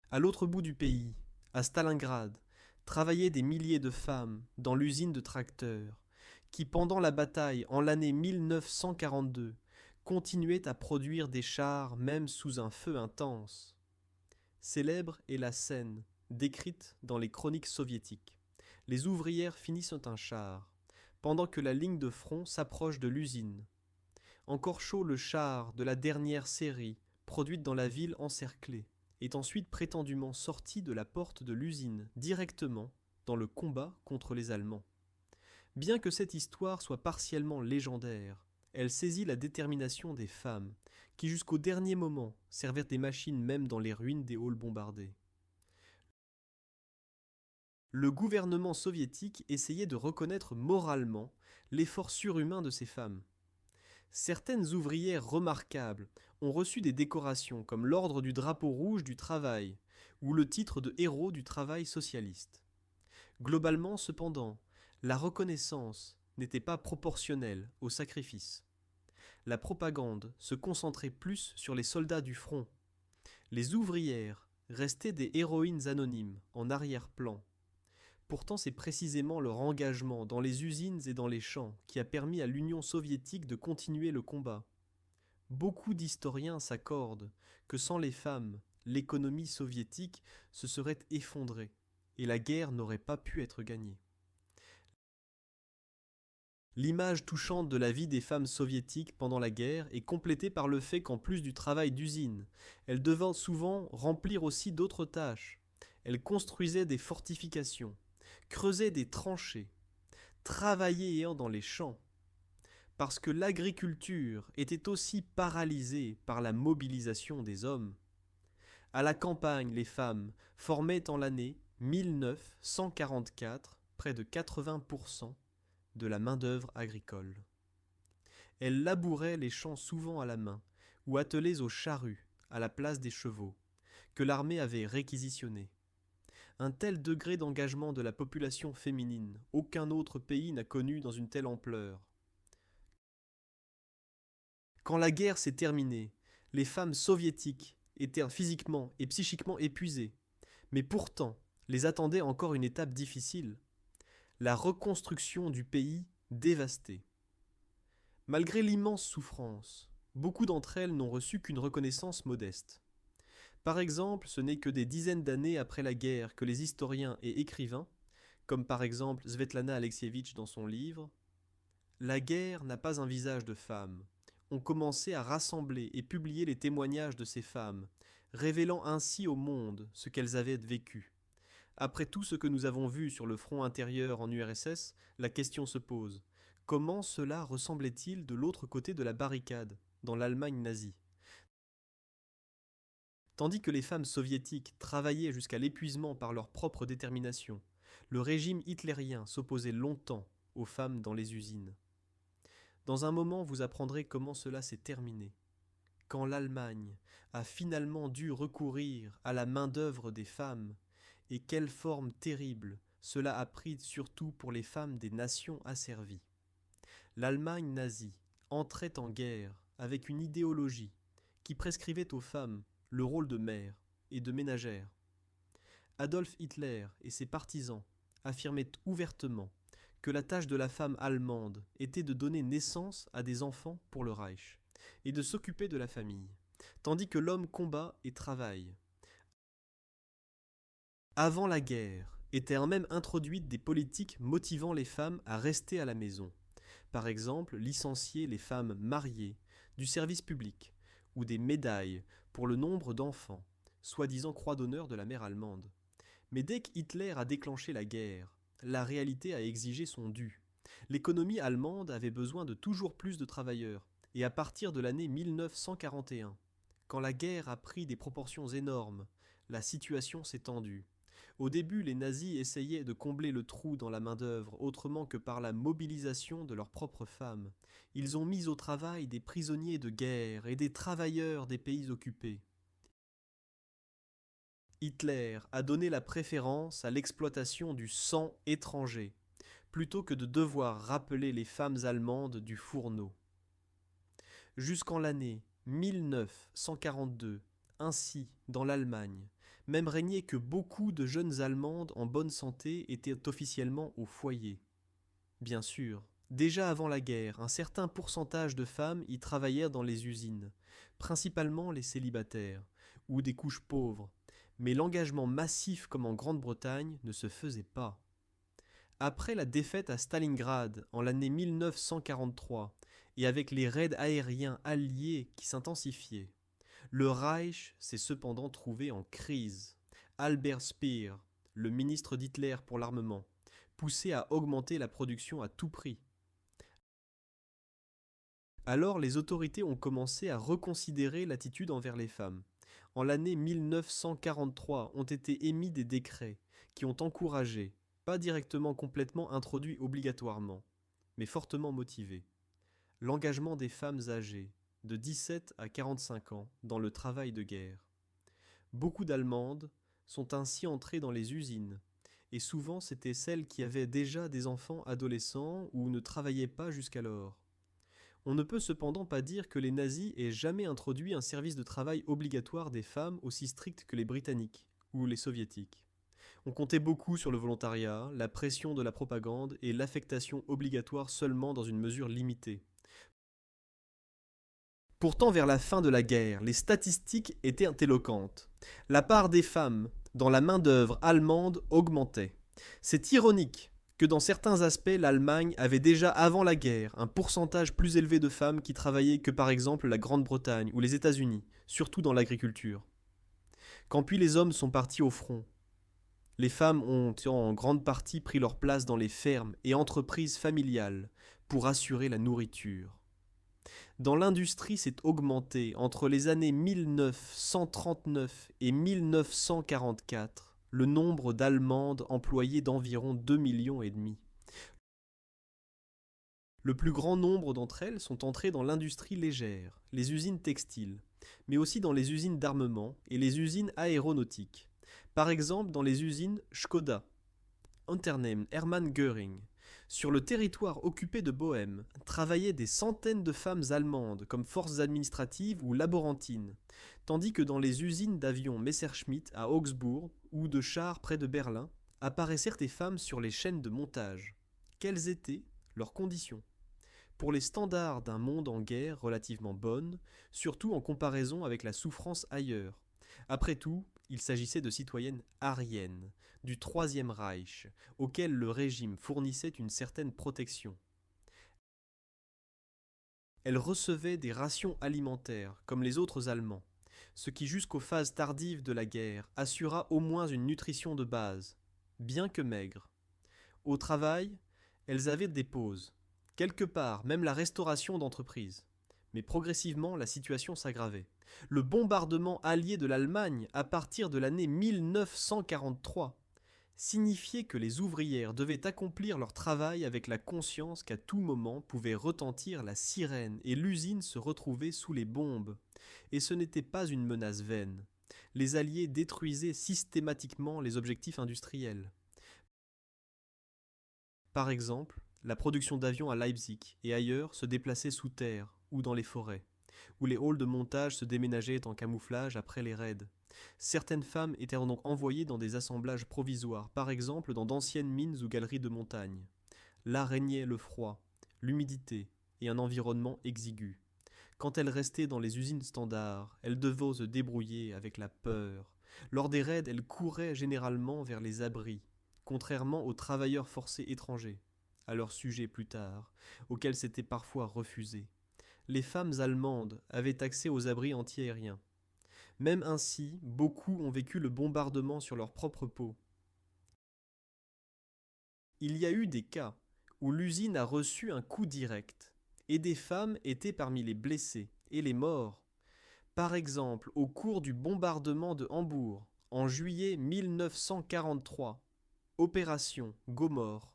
À l'autre bout du pays, à Stalingrad, travaillaient des milliers de femmes dans l'usine de tracteurs, qui pendant la bataille en l'année 1942 continuaient à produire des chars même sous un feu intense. Célèbre est la scène, décrite dans les chroniques soviétiques. Les ouvrières finissent un char, pendant que la ligne de front s'approche de l'usine. Encore chaud, le char de la dernière série, produite dans la ville encerclée, est ensuite prétendument sorti de la porte de l'usine directement dans le combat contre les Allemands. Bien que cette histoire soit partiellement légendaire, elle saisit la détermination des femmes, qui jusqu'au dernier moment servirent des machines même dans les ruines des halls bombardés. Le gouvernement soviétique essayait de reconnaître moralement l'effort surhumain de ces femmes. Certaines ouvrières remarquables ont reçu des décorations comme l'ordre du drapeau rouge du travail ou le titre de héros du travail socialiste. Globalement, cependant, la reconnaissance n'était pas proportionnelle au sacrifice. La propagande se concentrait plus sur les soldats du front. Les ouvrières restaient des héroïnes anonymes, en arrière-plan. Pourtant, c'est précisément leur engagement dans les usines et dans les champs qui a permis à l'Union soviétique de continuer le combat. Beaucoup d'historiens s'accordent que sans les femmes, l'économie soviétique se serait effondrée et la guerre n'aurait pas pu être gagnée. L'image touchante de la vie des femmes soviétiques pendant la guerre est complétée par le fait qu'en plus du travail d'usine, elles devaient souvent remplir aussi d'autres tâches. Elles construisaient des fortifications, creusaient des tranchées, travaillaient dans les champs. Parce que l'agriculture était aussi paralysée par la mobilisation des hommes. À la campagne, les femmes formaient en l'année 1944 près de 80% de la main-d'œuvre agricole. Elles labouraient les champs souvent à la main ou attelées aux charrues à la place des chevaux, que l'armée avait réquisitionnés. Un tel degré d'engagement de la population féminine, aucun autre pays n'a connu dans une telle ampleur. Quand la guerre s'est terminée, les femmes soviétiques étaient physiquement et psychiquement épuisées, mais pourtant les attendait encore une étape difficile, la reconstruction du pays dévasté. Malgré l'immense souffrance, beaucoup d'entre elles n'ont reçu qu'une reconnaissance modeste. Par exemple, ce n'est que des dizaines d'années après la guerre que les historiens et écrivains, comme par exemple Svetlana Alexievitch dans son livre « La guerre n'a pas un visage de femme », ont commencé à rassembler et publier les témoignages de ces femmes, révélant ainsi au monde ce qu'elles avaient vécu. Après tout ce que nous avons vu sur le front intérieur en URSS, la question se pose. Comment cela ressemblait-il de l'autre côté de la barricade, dans l'Allemagne nazie ? Tandis que les femmes soviétiques travaillaient jusqu'à l'épuisement par leur propre détermination, le régime hitlérien s'opposait longtemps aux femmes dans les usines. Dans un moment, vous apprendrez comment cela s'est terminé. Quand l'Allemagne a finalement dû recourir à la main-d'œuvre des femmes, et quelle forme terrible cela a pris surtout pour les femmes des nations asservies. L'Allemagne nazie entrait en guerre avec une idéologie qui prescrivait aux femmes le rôle de mère et de ménagère. Adolf Hitler et ses partisans affirmaient ouvertement que la tâche de la femme allemande était de donner naissance à des enfants pour le Reich et de s'occuper de la famille, tandis que l'homme combat et travaille. Avant la guerre, étaient même introduites des politiques motivant les femmes à rester à la maison. Par exemple, licencier les femmes mariées du service public ou des médailles pour le nombre d'enfants, soi-disant croix d'honneur de la mère allemande. Mais dès qu'Hitler a déclenché la guerre, la réalité a exigé son dû. L'économie allemande avait besoin de toujours plus de travailleurs, et à partir de l'année 1941, quand la guerre a pris des proportions énormes, la situation s'est tendue. Au début, les nazis essayaient de combler le trou dans la main-d'œuvre autrement que par la mobilisation de leurs propres femmes. Ils ont mis au travail des prisonniers de guerre et des travailleurs des pays occupés. Hitler a donné la préférence à l'exploitation du sang étranger, plutôt que de devoir rappeler les femmes allemandes du fourneau. Jusqu'en l'année 1942, ainsi, dans l'Allemagne, même régnait que beaucoup de jeunes Allemandes en bonne santé étaient officiellement au foyer. Bien sûr, déjà avant la guerre, un certain pourcentage de femmes y travaillaient dans les usines, principalement les célibataires, ou des couches pauvres, mais l'engagement massif comme en Grande-Bretagne ne se faisait pas. Après la défaite à Stalingrad en l'année 1943 et avec les raids aériens alliés qui s'intensifiaient, le Reich s'est cependant trouvé en crise. Albert Speer, le ministre d'Hitler pour l'armement, poussait à augmenter la production à tout prix. Alors les autorités ont commencé à reconsidérer l'attitude envers les femmes. En l'année 1943 ont été émis des décrets qui ont encouragé, pas directement complètement introduits obligatoirement, mais fortement motivés, l'engagement des femmes âgées de 17 à 45 ans dans le travail de guerre. Beaucoup d'Allemandes sont ainsi entrées dans les usines, et souvent c'étaient celles qui avaient déjà des enfants adolescents ou ne travaillaient pas jusqu'alors. On ne peut cependant pas dire que les nazis aient jamais introduit un service de travail obligatoire des femmes aussi strict que les Britanniques ou les Soviétiques. On comptait beaucoup sur le volontariat, la pression de la propagande et l'affectation obligatoire seulement dans une mesure limitée. Pourtant, vers la fin de la guerre, les statistiques étaient éloquentes. La part des femmes dans la main-d'œuvre allemande augmentait. C'est ironique que dans certains aspects, l'Allemagne avait déjà avant la guerre un pourcentage plus élevé de femmes qui travaillaient que par exemple la Grande-Bretagne ou les États-Unis, surtout dans l'agriculture. Quand puis les hommes sont partis au front, les femmes ont en grande partie pris leur place dans les fermes et entreprises familiales, pour assurer la nourriture. Dans l'industrie s'est augmenté entre les années 1939 et 1944 le nombre d'Allemandes employées d'environ 2,5 millions. Le plus grand nombre d'entre elles sont entrées dans l'industrie légère, les usines textiles, mais aussi dans les usines d'armement et les usines aéronautiques. Par exemple dans les usines Škoda, Unternehmen Hermann Göring. Sur le territoire occupé de Bohême, travaillaient des centaines de femmes allemandes comme forces administratives ou laborantines, tandis que dans les usines d'avions Messerschmitt à Augsbourg ou de chars près de Berlin, apparaissèrent des femmes sur les chaînes de montage. Quelles étaient leurs conditions ? Pour les standards d'un monde en guerre relativement bonne, surtout en comparaison avec la souffrance ailleurs. Après tout, il s'agissait de citoyennes aryennes, du Troisième Reich, auxquelles le régime fournissait une certaine protection. Elles recevaient des rations alimentaires, comme les autres Allemands, ce qui jusqu'aux phases tardives de la guerre assura au moins une nutrition de base, bien que maigre. Au travail, elles avaient des pauses, quelque part même la restauration d'entreprises. Mais progressivement, la situation s'aggravait. Le bombardement allié de l'Allemagne à partir de l'année 1943 signifiait que les ouvrières devaient accomplir leur travail avec la conscience qu'à tout moment pouvait retentir la sirène et l'usine se retrouvait sous les bombes. Et ce n'était pas une menace vaine. Les Alliés détruisaient systématiquement les objectifs industriels. Par exemple, la production d'avions à Leipzig et ailleurs se déplaçait sous terre ou dans les forêts, où les halls de montage se déménageaient en camouflage après les raids. Certaines femmes étaient donc envoyées dans des assemblages provisoires, par exemple dans d'anciennes mines ou galeries de montagne. Là régnait le froid, l'humidité et un environnement exigu. Quand elles restaient dans les usines standards, elles devaient se débrouiller avec la peur. Lors des raids, elles couraient généralement vers les abris, contrairement aux travailleurs forcés étrangers, à leur sujet plus tard, auxquels c'était parfois refusé. Les femmes allemandes avaient accès aux abris antiaériens. Même ainsi, beaucoup ont vécu le bombardement sur leur propre peau. Il y a eu des cas où l'usine a reçu un coup direct, et des femmes étaient parmi les blessés et les morts. Par exemple, au cours du bombardement de Hambourg, en juillet 1943, opération Gomorrhe,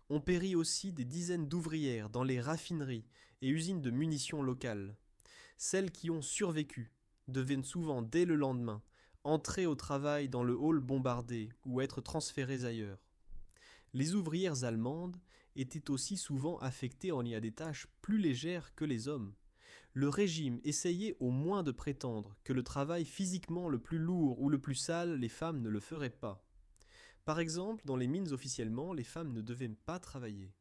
ont péri aussi des dizaines d'ouvrières dans les raffineries et usines de munitions locales. Celles qui ont survécu devaient souvent, dès le lendemain, entrer au travail dans le hall bombardé ou être transférées ailleurs. Les ouvrières allemandes étaient aussi souvent affectées en y a des tâches plus légères que les hommes. Le régime essayait au moins de prétendre que le travail physiquement le plus lourd ou le plus sale, les femmes ne le feraient pas. Par exemple, dans les mines officiellement, les femmes ne devaient pas travailler.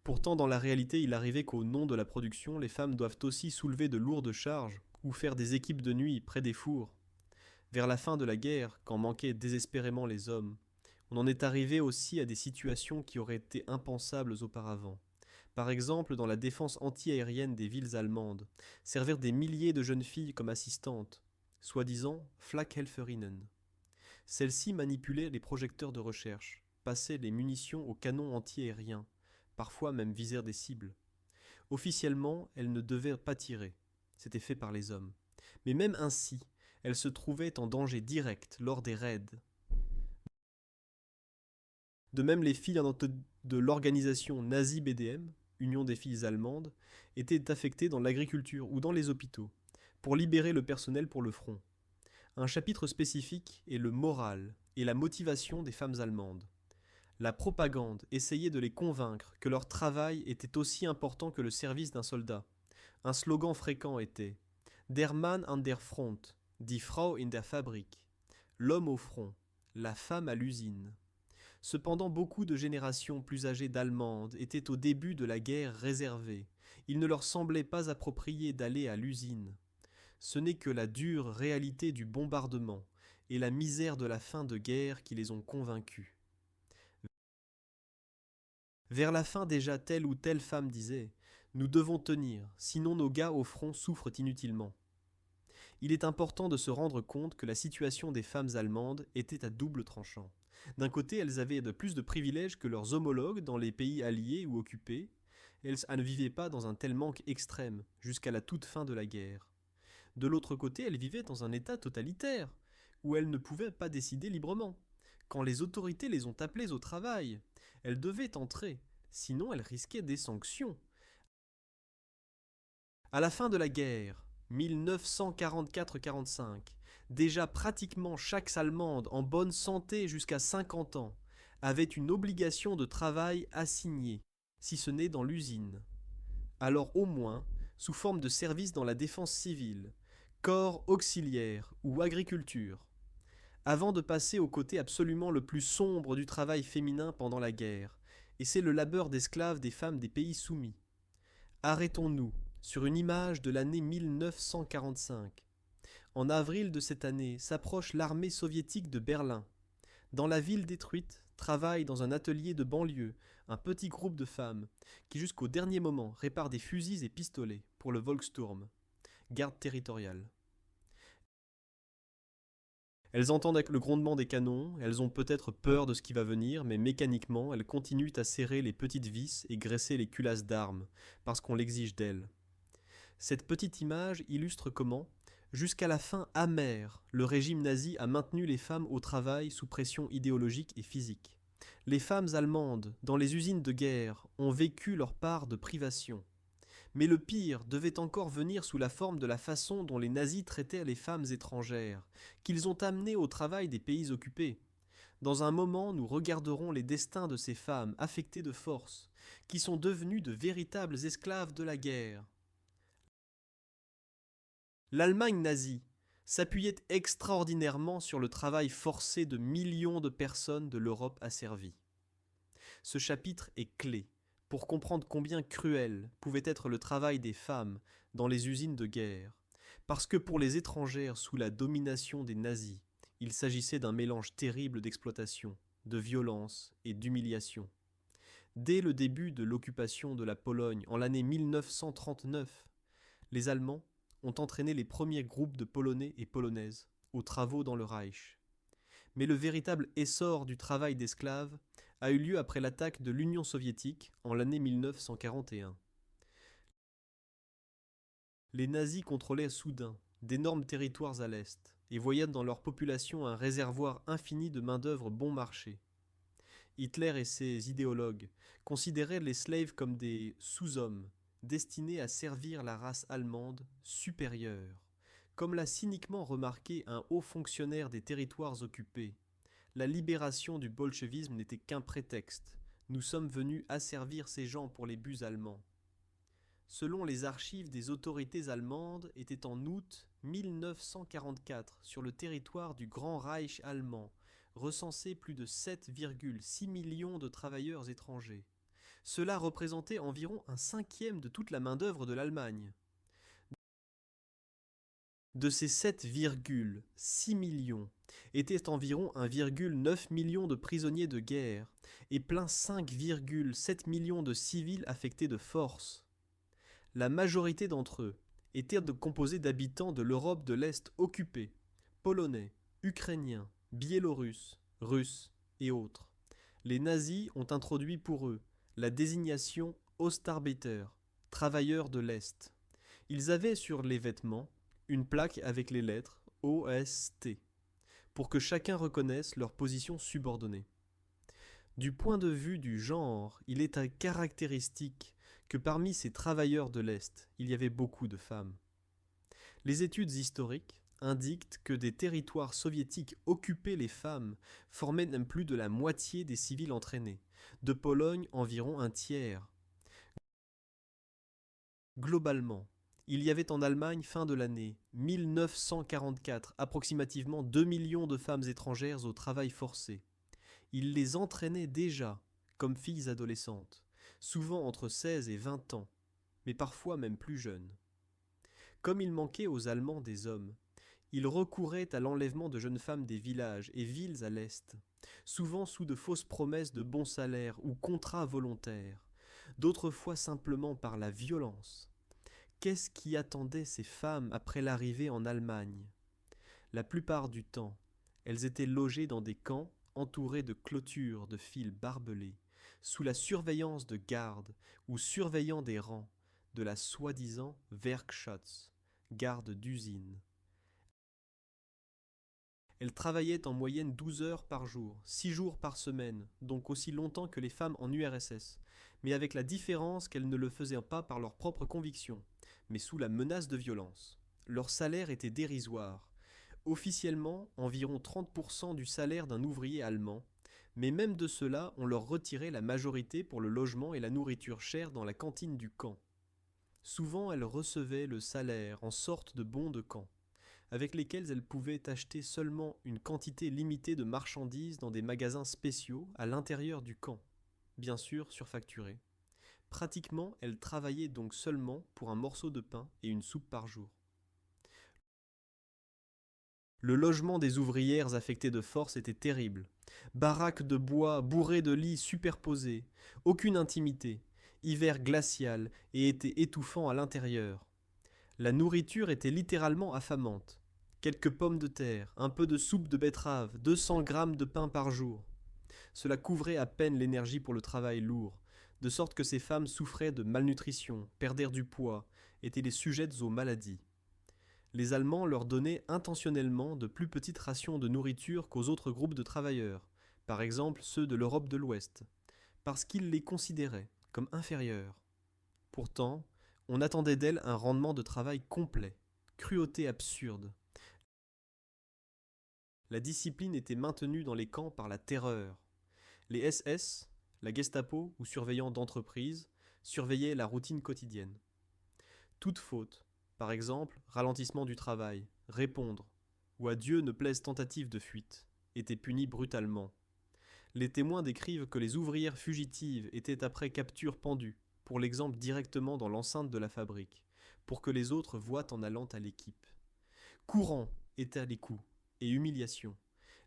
Pourtant, dans la réalité, il arrivait qu'au nom de la production, les femmes doivent aussi soulever de lourdes charges ou faire des équipes de nuit près des fours. Vers la fin de la guerre, quand manquaient désespérément les hommes, on en est arrivé aussi à des situations qui auraient été impensables auparavant. Par exemple, dans la défense anti-aérienne des villes allemandes, servirent des milliers de jeunes filles comme assistantes, soi-disant Flakhelferinnen. Celles-ci manipulaient les projecteurs de recherche, passaient les munitions aux canons anti-aériens, parfois même visèrent des cibles. Officiellement, elles ne devaient pas tirer, c'était fait par les hommes. Mais même ainsi, elles se trouvaient en danger direct lors des raids. De même, les filles de l'organisation Nazi-BDM, Union des filles allemandes, étaient affectées dans l'agriculture ou dans les hôpitaux, pour libérer le personnel pour le front. Un chapitre spécifique est le moral et la motivation des femmes allemandes. La propagande essayait de les convaincre que leur travail était aussi important que le service d'un soldat. Un slogan fréquent était « Der Mann an der Front, die Frau in der Fabrik » l'homme au front, la femme à l'usine. Cependant, beaucoup de générations plus âgées d'Allemandes étaient au début de la guerre réservées. Il ne leur semblait pas approprié d'aller à l'usine. Ce n'est que la dure réalité du bombardement et la misère de la fin de guerre qui les ont convaincus. Vers la fin déjà, telle ou telle femme disait « Nous devons tenir, sinon nos gars au front souffrent inutilement ». Il est important de se rendre compte que la situation des femmes allemandes était à double tranchant. D'un côté, elles avaient de plus de privilèges que leurs homologues dans les pays alliés ou occupés, et elles ne vivaient pas dans un tel manque extrême, jusqu'à la toute fin de la guerre. De l'autre côté, elles vivaient dans un état totalitaire, où elles ne pouvaient pas décider librement. Quand les autorités les ont appelées au travail, elles devaient entrer, sinon elles risquaient des sanctions. À la fin de la guerre, 1944-45, déjà pratiquement chaque Allemande en bonne santé jusqu'à 50 ans avait une obligation de travail assignée, si ce n'est dans l'usine. Alors au moins, sous forme de service dans la défense civile, corps auxiliaire ou agriculture, avant de passer au côté absolument le plus sombre du travail féminin pendant la guerre, et c'est le labeur d'esclaves des femmes des pays soumis. Arrêtons-nous sur une image de l'année 1945. En avril de cette année s'approche l'armée soviétique de Berlin. Dans la ville détruite, travaille dans un atelier de banlieue un petit groupe de femmes qui jusqu'au dernier moment réparent des fusils et pistolets pour le Volkssturm, garde territoriale. Elles entendent le grondement des canons, elles ont peut-être peur de ce qui va venir, mais mécaniquement, elles continuent à serrer les petites vis et graisser les culasses d'armes, parce qu'on l'exige d'elles. Cette petite image illustre comment, jusqu'à la fin amère, le régime nazi a maintenu les femmes au travail sous pression idéologique et physique. Les femmes allemandes, dans les usines de guerre, ont vécu leur part de privation. Mais le pire devait encore venir sous la forme de la façon dont les nazis traitaient les femmes étrangères, qu'ils ont amenées au travail des pays occupés. Dans un moment, nous regarderons les destins de ces femmes affectées de force, qui sont devenues de véritables esclaves de la guerre. L'Allemagne nazie s'appuyait extraordinairement sur le travail forcé de millions de personnes de l'Europe asservie. Ce chapitre est clé pour comprendre combien cruel pouvait être le travail des femmes dans les usines de guerre, parce que pour les étrangères sous la domination des nazis, il s'agissait d'un mélange terrible d'exploitation, de violence et d'humiliation. Dès le début de l'occupation de la Pologne en l'année 1939, les Allemands ont entraîné les premiers groupes de Polonais et Polonaises aux travaux dans le Reich. Mais le véritable essor du travail d'esclaves a eu lieu après l'attaque de l'Union soviétique en l'année 1941. Les nazis contrôlaient soudain d'énormes territoires à l'est et voyaient dans leur population un réservoir infini de main-d'œuvre bon marché. Hitler et ses idéologues considéraient les slaves comme des sous-hommes destinés à servir la race allemande supérieure. Comme l'a cyniquement remarqué un haut fonctionnaire des territoires occupés, la libération du bolchevisme n'était qu'un prétexte. Nous sommes venus asservir ces gens pour les buts allemands. Selon les archives des autorités allemandes, était en août 1944 sur le territoire du Grand Reich allemand, recensé plus de 7,6 millions de travailleurs étrangers. Cela représentait environ un cinquième de toute la main-d'œuvre de l'Allemagne. De ces 7,6 millions, étaient environ 1,9 million de prisonniers de guerre et plein 5,7 millions de civils affectés de force. La majorité d'entre eux étaient composés d'habitants de l'Europe de l'Est occupée, polonais, ukrainiens, biélorusses, russes et autres. Les nazis ont introduit pour eux la désignation Ostarbeiter, travailleurs de l'Est. Ils avaient sur les vêtements une plaque avec les lettres OST, pour que chacun reconnaisse leur position subordonnée. Du point de vue du genre, il est caractéristique que parmi ces travailleurs de l'Est, il y avait beaucoup de femmes. Les études historiques indiquent que des territoires soviétiques occupés les femmes formaient même plus de la moitié des civils entraînés, de Pologne environ un tiers. Globalement, il y avait en Allemagne, fin de l'année 1944, approximativement 2 millions de femmes étrangères au travail forcé. Il les entraînait déjà comme filles adolescentes, souvent entre 16 et 20 ans, mais parfois même plus jeunes. Comme il manquait aux Allemands des hommes, ils recouraient à l'enlèvement de jeunes femmes des villages et villes à l'Est, souvent sous de fausses promesses de bons salaires ou contrats volontaires, d'autres fois simplement par la violence. Qu'est-ce qui attendait ces femmes après l'arrivée en Allemagne ? La plupart du temps, elles étaient logées dans des camps entourés de clôtures de fils barbelés, sous la surveillance de gardes ou surveillant des rangs de la soi-disant Werkschutz, garde d'usine. Elles travaillaient en moyenne 12 heures par jour, 6 jours par semaine, donc aussi longtemps que les femmes en URSS, mais avec la différence qu'elles ne le faisaient pas par leur propre conviction, mais sous la menace de violence. Leur salaire était dérisoire, officiellement environ 30% du salaire d'un ouvrier allemand, mais même de cela, on leur retirait la majorité pour le logement et la nourriture chère dans la cantine du camp. Souvent, elles recevaient le salaire en sorte de bons de camp, avec lesquels elles pouvaient acheter seulement une quantité limitée de marchandises dans des magasins spéciaux à l'intérieur du camp, bien sûr surfacturés. Pratiquement, elles travaillaient donc seulement pour un morceau de pain et une soupe par jour. Le logement des ouvrières affectées de force était terrible. Baraques de bois bourrées de lits superposés, aucune intimité, hiver glacial et été étouffant à l'intérieur. La nourriture était littéralement affamante. Quelques pommes de terre, un peu de soupe de betterave, 200 grammes de pain par jour. Cela couvrait à peine l'énergie pour le travail lourd, de sorte que ces femmes souffraient de malnutrition, perdaient du poids, étaient les sujettes aux maladies. Les Allemands leur donnaient intentionnellement de plus petites rations de nourriture qu'aux autres groupes de travailleurs, par exemple ceux de l'Europe de l'Ouest, parce qu'ils les considéraient comme inférieurs. Pourtant, on attendait d'elles un rendement de travail complet, cruauté absurde. La discipline était maintenue dans les camps par la terreur. Les SS, la Gestapo ou surveillants d'entreprise, surveillaient la routine quotidienne. Toute faute, par exemple, ralentissement du travail, répondre, ou à Dieu ne plaise tentative de fuite, était punie brutalement. Les témoins décrivent que les ouvrières fugitives étaient après capture pendues, pour l'exemple directement dans l'enceinte de la fabrique, pour que les autres voient en allant à l'équipe. Courant étaient les coups et humiliations.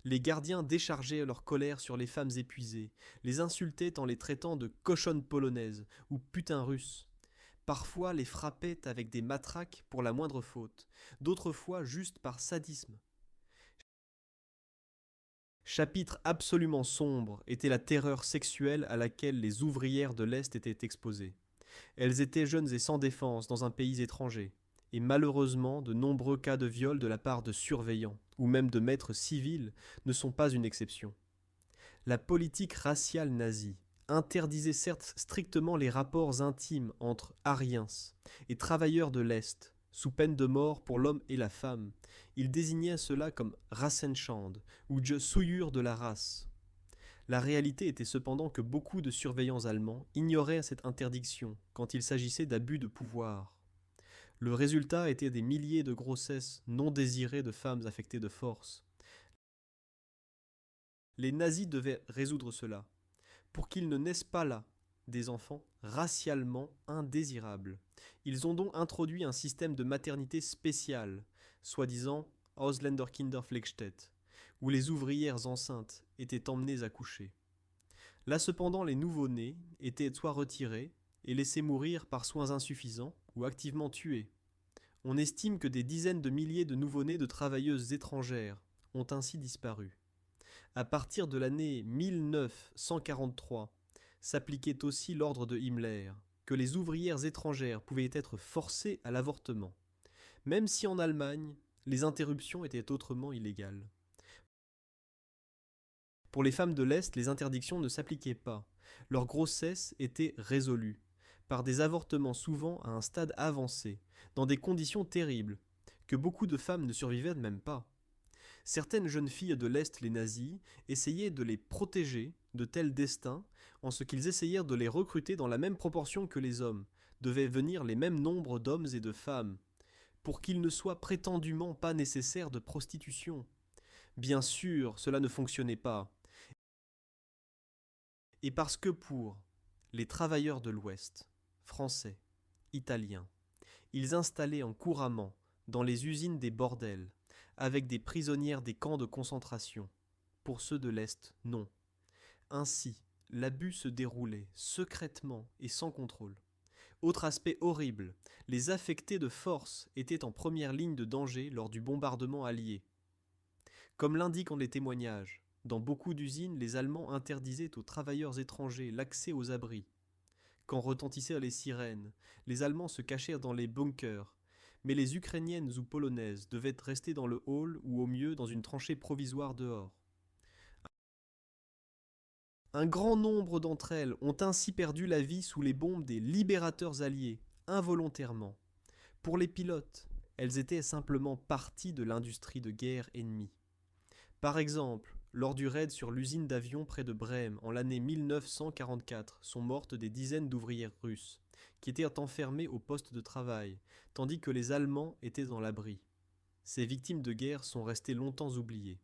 Les gardiens déchargeaient leur colère sur les femmes épuisées, les insultaient en les traitant de cochonnes polonaises ou putains russes. Parfois les frappaient avec des matraques pour la moindre faute, d'autres fois juste par sadisme. Chapitre absolument sombre était la terreur sexuelle à laquelle les ouvrières de l'Est étaient exposées. Elles étaient jeunes et sans défense dans un pays étranger, et malheureusement de nombreux cas de viol de la part de surveillants, ou même de maîtres civils, ne sont pas une exception. La politique raciale nazie interdisait certes strictement les rapports intimes entre Aryens et travailleurs de l'Est, sous peine de mort pour l'homme et la femme. Il désignait cela comme Rassenschande ou souillure de la race. La réalité était cependant que beaucoup de surveillants allemands ignoraient cette interdiction quand il s'agissait d'abus de pouvoir. Le résultat était des milliers de grossesses non désirées de femmes affectées de force. Les nazis devaient résoudre cela, pour qu'ils ne naissent pas là des enfants racialement indésirables. Ils ont donc introduit un système de maternité spécial, soi-disant Ausländerkinderpflegstätte, où les ouvrières enceintes étaient emmenées à coucher. Là cependant, les nouveau-nés étaient soit retirés et laissés mourir par soins insuffisants ou activement tués. On estime que des dizaines de milliers de nouveau-nés de travailleuses étrangères ont ainsi disparu. À partir de l'année 1943, s'appliquait aussi l'ordre de Himmler, que les ouvrières étrangères pouvaient être forcées à l'avortement, même si en Allemagne, les interruptions étaient autrement illégales. Pour les femmes de l'Est, les interdictions ne s'appliquaient pas. Leur grossesse était résolue, par des avortements souvent à un stade avancé, dans des conditions terribles, que beaucoup de femmes ne survivaient même pas. Certaines jeunes filles de l'Est, les nazis, essayaient de les protéger de tels destins, en ce qu'ils essayèrent de les recruter dans la même proportion que les hommes, devaient venir les mêmes nombres d'hommes et de femmes, pour qu'il ne soit prétendument pas nécessaire de prostitution. Bien sûr, cela ne fonctionnait pas. Et parce que pour les travailleurs de l'Ouest, français, italiens, ils installaient en couramment dans les usines des bordels, avec des prisonnières des camps de concentration. Pour ceux de l'Est, non. Ainsi, l'abus se déroulait secrètement et sans contrôle. Autre aspect horrible, les affectés de force étaient en première ligne de danger lors du bombardement allié. Comme l'indiquent les témoignages, Dans beaucoup d'usines, les Allemands interdisaient aux travailleurs étrangers l'accès aux abris. Quand retentissèrent les sirènes, les Allemands se cachèrent dans les bunkers, mais les Ukrainiennes ou Polonaises devaient rester dans le hall ou au mieux dans une tranchée provisoire dehors. Un grand nombre d'entre elles ont ainsi perdu la vie sous les bombes des libérateurs alliés, involontairement. Pour les pilotes, elles étaient simplement partie de l'industrie de guerre ennemie. Par exemple, lors du raid sur l'usine d'avions près de Brême en l'année 1944, sont mortes des dizaines d'ouvrières russes, qui étaient enfermées au poste de travail, tandis que les Allemands étaient dans l'abri. Ces victimes de guerre sont restées longtemps oubliées.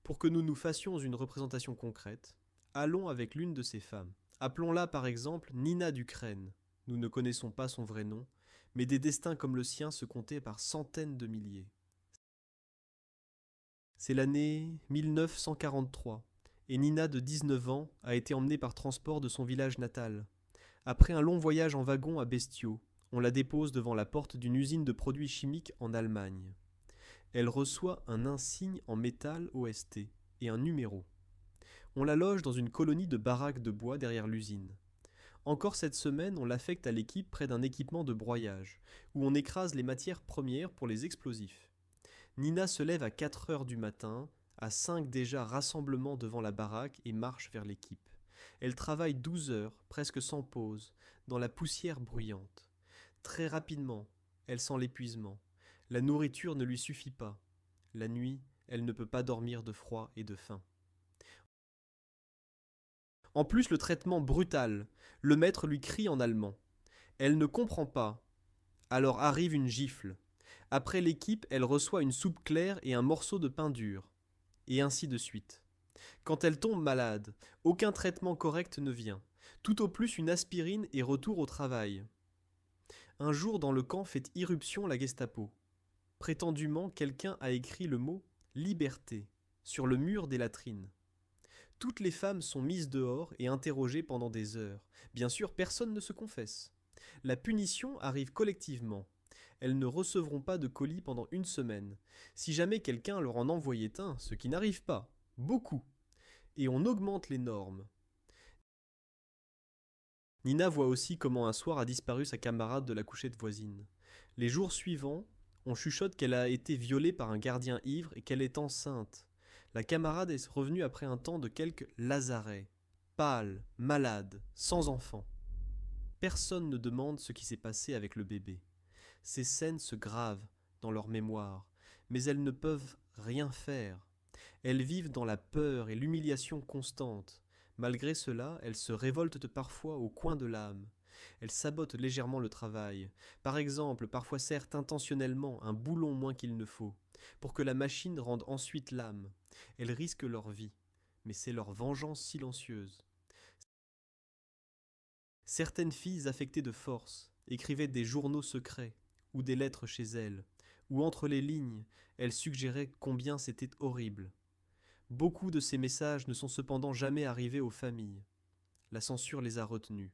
Pour que nous nous fassions une représentation concrète, allons avec l'une de ces femmes. Appelons-la par exemple Nina d'Ukraine. Nous ne connaissons pas son vrai nom, mais des destins comme le sien se comptaient par centaines de milliers. C'est l'année 1943, et Nina de 19 ans a été emmenée par transport de son village natal. Après un long voyage en wagon à Bestiaux, on la dépose devant la porte d'une usine de produits chimiques en Allemagne. Elle reçoit un insigne en métal OST et un numéro. On la loge dans une colonie de baraques de bois derrière l'usine. Encore cette semaine, on l'affecte à l'équipe près d'un équipement de broyage, où on écrase les matières premières pour les explosifs. Nina se lève à 4 heures du matin, à 5 déjà rassemblement devant la baraque et marche vers l'équipe. Elle travaille 12 heures, presque sans pause, dans la poussière bruyante. Très rapidement, elle sent l'épuisement. La nourriture ne lui suffit pas. La nuit, elle ne peut pas dormir de froid et de faim. En plus, le traitement brutal. Le maître lui crie en allemand. Elle ne comprend pas. Alors arrive une gifle. Après l'équipe, elle reçoit une soupe claire et un morceau de pain dur. Et ainsi de suite. Quand elle tombe malade, aucun traitement correct ne vient. Tout au plus une aspirine et retour au travail. Un jour dans le camp fait irruption la Gestapo. Prétendument, quelqu'un a écrit le mot « liberté » sur le mur des latrines. Toutes les femmes sont mises dehors et interrogées pendant des heures. Bien sûr, personne ne se confesse. La punition arrive collectivement. Elles ne recevront pas de colis pendant une semaine. Si jamais quelqu'un leur en envoyait un, ce qui n'arrive pas, beaucoup. Et on augmente les normes. Nina voit aussi comment un soir a disparu sa camarade de la couchette voisine. Les jours suivants, on chuchote qu'elle a été violée par un gardien ivre et qu'elle est enceinte. La camarade est revenue après un temps de quelques lazarets, pâle, malade, sans enfant. Personne ne demande ce qui s'est passé avec le bébé. Ces scènes se gravent dans leur mémoire, mais elles ne peuvent rien faire. Elles vivent dans la peur et l'humiliation constante. Malgré cela, elles se révoltent parfois au coin de l'âme. Elles sabotent légèrement le travail. Par exemple, parfois serrent intentionnellement un boulon moins qu'il ne faut, pour que la machine rende ensuite l'âme. Elles risquent leur vie, mais c'est leur vengeance silencieuse. Certaines filles affectées de force écrivaient des journaux secrets ou des lettres chez elles, où entre les lignes, elles suggéraient combien c'était horrible. Beaucoup de ces messages ne sont cependant jamais arrivés aux familles. La censure les a retenus.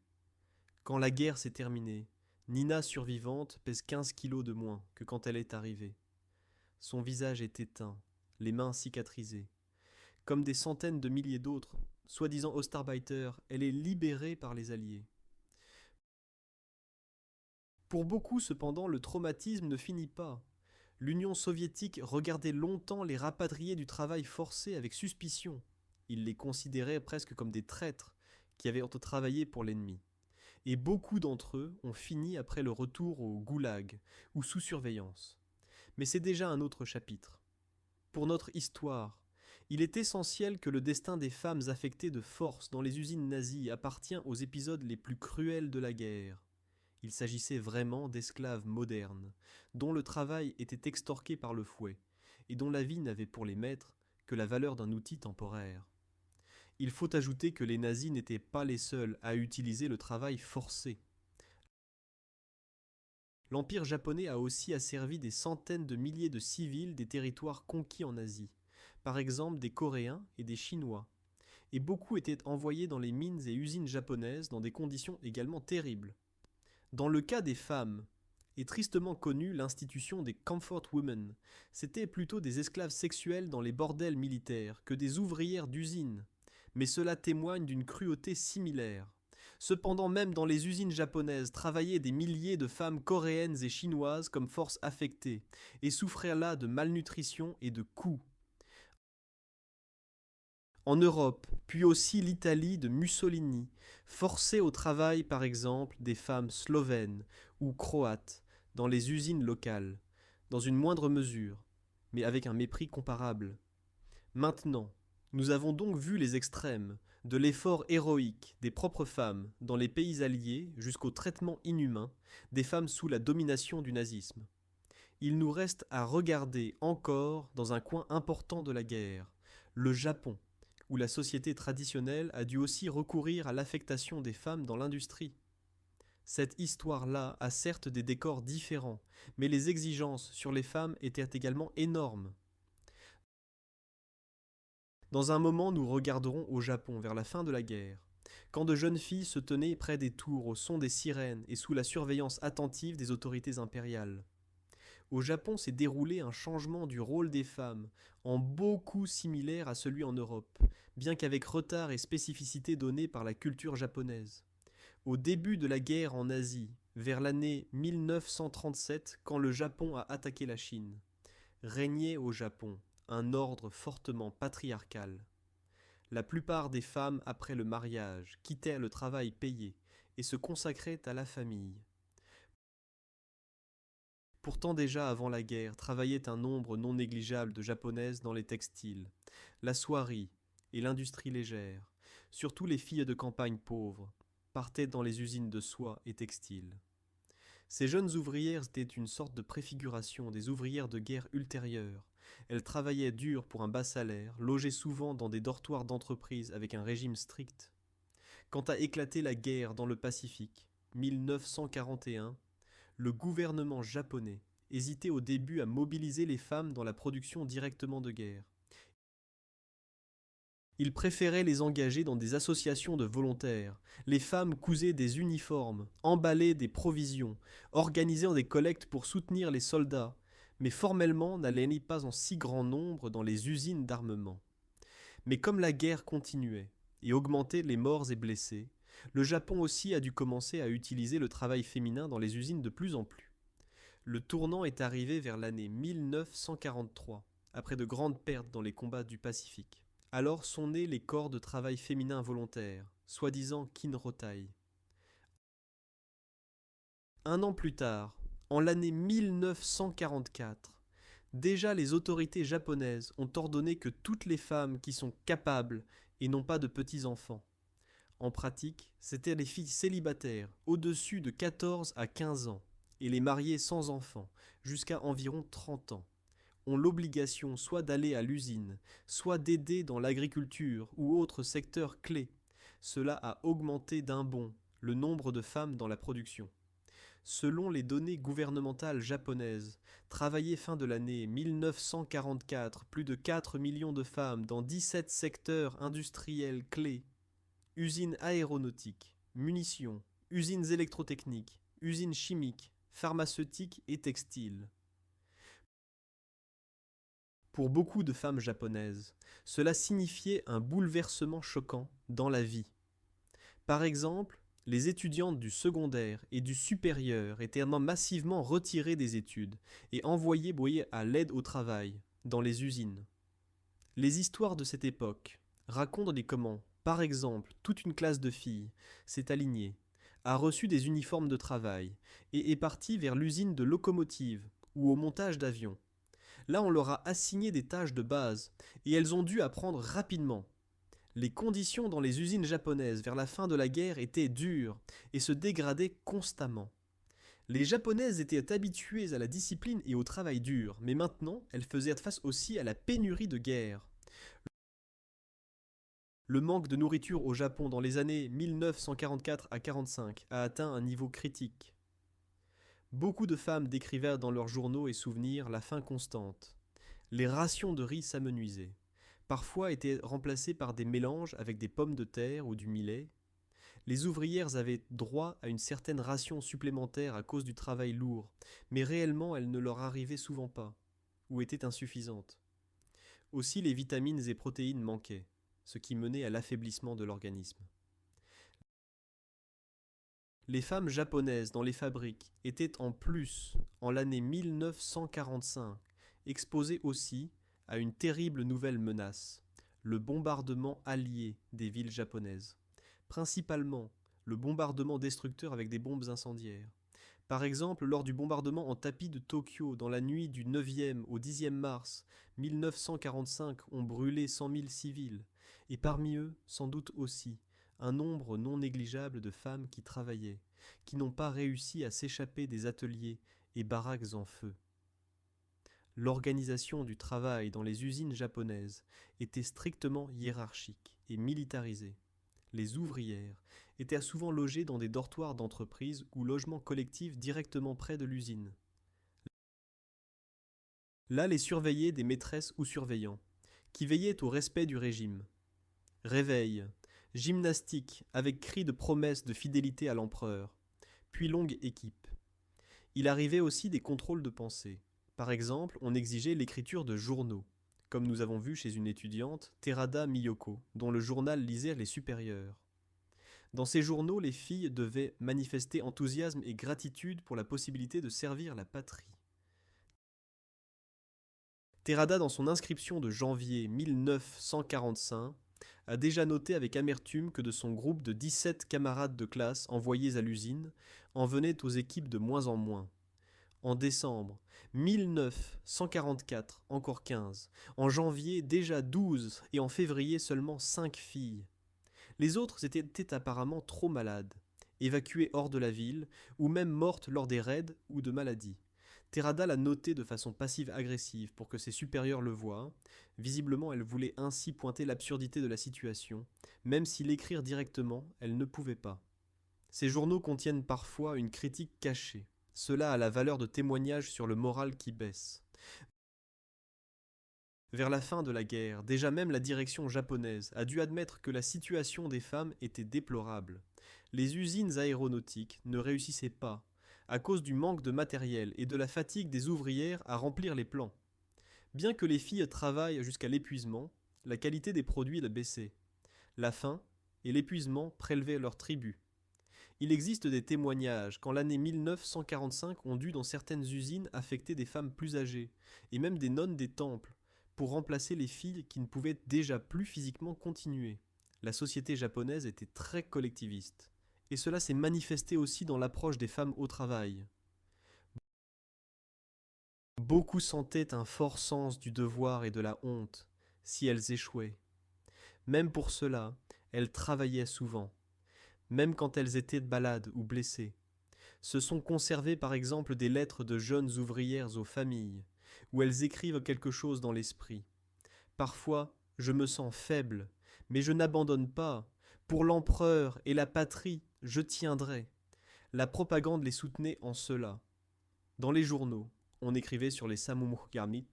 Quand la guerre s'est terminée, Nina survivante pèse 15 kilos de moins que quand elle est arrivée. Son visage est éteint, les mains cicatrisées. Comme des centaines de milliers d'autres, soi-disant Ostarbeiter, elle est libérée par les Alliés. Pour beaucoup, cependant, le traumatisme ne finit pas. L'Union soviétique regardait longtemps les rapatriés du travail forcé avec suspicion. Il les considérait presque comme des traîtres qui avaient travaillé pour l'ennemi. Et beaucoup d'entre eux ont fini après le retour au goulag ou sous surveillance. Mais c'est déjà un autre chapitre. Pour notre histoire, il est essentiel que le destin des femmes affectées de force dans les usines nazies appartient aux épisodes les plus cruels de la guerre. Il s'agissait vraiment d'esclaves modernes, dont le travail était extorqué par le fouet, et dont la vie n'avait pour les maîtres que la valeur d'un outil temporaire. Il faut ajouter que les nazis n'étaient pas les seuls à utiliser le travail forcé. L'Empire japonais a aussi asservi des centaines de milliers de civils des territoires conquis en Asie, par exemple des Coréens et des Chinois, et beaucoup étaient envoyés dans les mines et usines japonaises dans des conditions également terribles. Dans le cas des femmes, Est tristement connue l'institution des Comfort Women. C'étaient plutôt des esclaves sexuels dans les bordels militaires que des ouvrières d'usine. Mais cela témoigne d'une cruauté similaire. Cependant, même dans les usines japonaises, travaillaient des milliers de femmes coréennes et chinoises comme force affectée, et souffraient là de malnutrition et de coups. En Europe, puis aussi l'Italie de Mussolini, forçait au travail par exemple des femmes slovènes ou croates dans les usines locales, dans une moindre mesure, mais avec un mépris comparable. Maintenant, nous avons donc vu les extrêmes, de l'effort héroïque des propres femmes dans les pays alliés jusqu'au traitement inhumain des femmes sous la domination du nazisme. Il nous reste à regarder encore dans un coin important de la guerre, le Japon, où la société traditionnelle a dû aussi recourir à l'affectation des femmes dans l'industrie. Cette histoire-là a certes des décors différents, mais les exigences sur les femmes étaient également énormes. Dans un moment, nous regarderons au Japon vers la fin de la guerre, quand de jeunes filles se tenaient près des tours au son des sirènes et sous la surveillance attentive des autorités impériales. Au Japon s'est déroulé un changement du rôle des femmes, en beaucoup similaire à celui en Europe, bien qu'avec retard et spécificité donnée par la culture japonaise. Au début de la guerre en Asie, vers l'année 1937, quand le Japon a attaqué la Chine, régnait au Japon un ordre fortement patriarcal. La plupart des femmes, après le mariage, quittèrent le travail payé et se consacraient à la famille. Pourtant déjà avant la guerre travaillait un nombre non négligeable de japonaises dans les textiles, la soierie et l'industrie légère. Surtout les filles de campagne pauvres partaient dans les usines de soie et textiles. Ces jeunes ouvrières étaient une sorte de préfiguration des ouvrières de guerre ultérieures. Elles travaillaient dur pour un bas salaire, logeaient souvent dans des dortoirs d'entreprise avec un régime strict. Quand a éclaté la guerre dans le Pacifique, 1941, le gouvernement japonais hésitait au début à mobiliser les femmes dans la production directement de guerre. Il préférait les engager dans des associations de volontaires. Les femmes cousaient des uniformes, emballaient des provisions, organisaient des collectes pour soutenir les soldats, mais formellement n'allaient pas en si grand nombre dans les usines d'armement. Mais comme la guerre continuait et augmentait les morts et blessés, le Japon aussi a dû commencer à utiliser le travail féminin dans les usines de plus en plus. Le tournant est arrivé vers l'année 1943, après de grandes pertes dans les combats du Pacifique. Alors sont nés les corps de travail féminin volontaires, soi-disant Kinrotai. Un an plus tard, en l'année 1944, déjà les autorités japonaises ont ordonné que toutes les femmes qui sont capables et n'ont pas de petits-enfants. En pratique, c'étaient les filles célibataires, au-dessus de 14 à 15 ans, et les mariées sans enfants, jusqu'à environ 30 ans, ont l'obligation soit d'aller à l'usine, soit d'aider dans l'agriculture ou autres secteurs clés. Cela a augmenté d'un bond le nombre de femmes dans la production. Selon les données gouvernementales japonaises, travaillaient fin de l'année 1944 plus de 4 millions de femmes dans 17 secteurs industriels clés. Usines aéronautiques, munitions, usines électrotechniques, usines chimiques, pharmaceutiques et textiles. Pour beaucoup de femmes japonaises, cela signifiait un bouleversement choquant dans la vie. Par exemple, les étudiantes du secondaire et du supérieur étaient massivement retirées des études et envoyées à l'aide au travail, dans les usines. Les histoires de cette époque racontent comment, par exemple, toute une classe de filles s'est alignée, a reçu des uniformes de travail et est partie vers l'usine de locomotives ou au montage d'avions. Là, on leur a assigné des tâches de base et elles ont dû apprendre rapidement. Les conditions dans les usines japonaises vers la fin de la guerre étaient dures et se dégradaient constamment. Les Japonaises étaient habituées à la discipline et au travail dur, mais maintenant, elles faisaient face aussi à la pénurie de guerre. Le manque de nourriture au Japon dans les années 1944 à 1945 a atteint un niveau critique. Beaucoup de femmes décrivaient dans leurs journaux et souvenirs la faim constante. Les rations de riz s'amenuisaient. Parfois étaient remplacées par des mélanges avec des pommes de terre ou du millet. Les ouvrières avaient droit à une certaine ration supplémentaire à cause du travail lourd, mais réellement elle ne leur arrivait souvent pas, ou était insuffisante. Aussi les vitamines et protéines manquaient, ce qui menait à l'affaiblissement de l'organisme. Les femmes japonaises dans les fabriques étaient en plus, en l'année 1945, exposées aussi à une terrible nouvelle menace, le bombardement allié des villes japonaises, principalement le bombardement destructeur avec des bombes incendiaires. Par exemple, lors du bombardement en tapis de Tokyo dans la nuit du 9e au 10e mars 1945 ont brûlé 100 000 civils, et parmi eux, sans doute aussi, un nombre non négligeable de femmes qui travaillaient, qui n'ont pas réussi à s'échapper des ateliers et baraques en feu. L'organisation du travail dans les usines japonaises était strictement hiérarchique et militarisée. Les ouvrières étaient souvent logées dans des dortoirs d'entreprise ou logements collectifs directement près de l'usine. Là les surveillaient des maîtresses ou surveillants, qui veillaient au respect du régime. Réveil, gymnastique avec cris de promesse de fidélité à l'empereur, puis longue équipe. Il arrivait aussi des contrôles de pensée. Par exemple, on exigeait l'écriture de journaux, comme nous avons vu chez une étudiante, Terada Miyoko, dont le journal lisait les supérieurs. Dans ces journaux, les filles devaient manifester enthousiasme et gratitude pour la possibilité de servir la patrie. Terada, dans son inscription de janvier 1945, a déjà noté avec amertume que de son groupe de 17 camarades de classe envoyés à l'usine, en venaient aux équipes de moins en moins. En décembre 1944, encore 15. En janvier, déjà 12 et en février seulement 5 filles. Les autres étaient apparemment trop malades, évacuées hors de la ville, ou même mortes lors des raids ou de maladies. Terada l'a noté de façon passive-agressive pour que ses supérieurs le voient. Visiblement, elle voulait ainsi pointer l'absurdité de la situation, même si l'écrire directement, elle ne pouvait pas. Ces journaux contiennent parfois une critique cachée. Cela a la valeur de témoignage sur le moral qui baisse. Vers la fin de la guerre, déjà même la direction japonaise a dû admettre que la situation des femmes était déplorable. Les usines aéronautiques ne réussissaient pas, à cause du manque de matériel et de la fatigue des ouvrières à remplir les plans. Bien que les filles travaillent jusqu'à l'épuisement, la qualité des produits a baissé. La faim et l'épuisement prélevaient leur tribut. Il existe des témoignages qu'en l'année 1945 on dut dans certaines usines affecter des femmes plus âgées, et même des nonnes des temples, pour remplacer les filles qui ne pouvaient déjà plus physiquement continuer. La société japonaise était très collectiviste, et cela s'est manifesté aussi dans l'approche des femmes au travail. Beaucoup sentaient un fort sens du devoir et de la honte si elles échouaient. Même pour cela, elles travaillaient souvent, même quand elles étaient malades ou blessées. Se sont conservées par exemple des lettres de jeunes ouvrières aux familles, où elles écrivent quelque chose dans l'esprit. Parfois, je me sens faible, mais je n'abandonne pas. Pour l'empereur et la patrie, je tiendrai. La propagande les soutenait en cela. Dans les journaux, on écrivait sur les samuragami,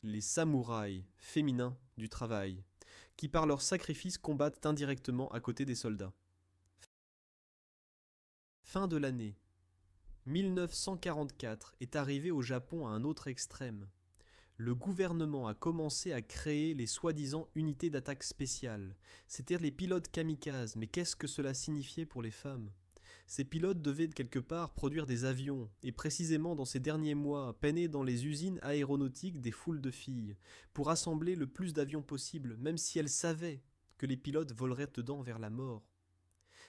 les samouraïs féminins du travail, qui par leur sacrifice combattent indirectement à côté des soldats. Fin de l'année 1944 est arrivé au Japon à un autre extrême. Le gouvernement a commencé à créer les soi-disant unités d'attaque spéciales, c'est-à-dire les pilotes kamikazes. Mais qu'est-ce que cela signifiait pour les femmes ? Ces pilotes devaient quelque part produire des avions, et précisément dans ces derniers mois, peiner dans les usines aéronautiques des foules de filles, pour assembler le plus d'avions possible, même si elles savaient que les pilotes voleraient dedans vers la mort.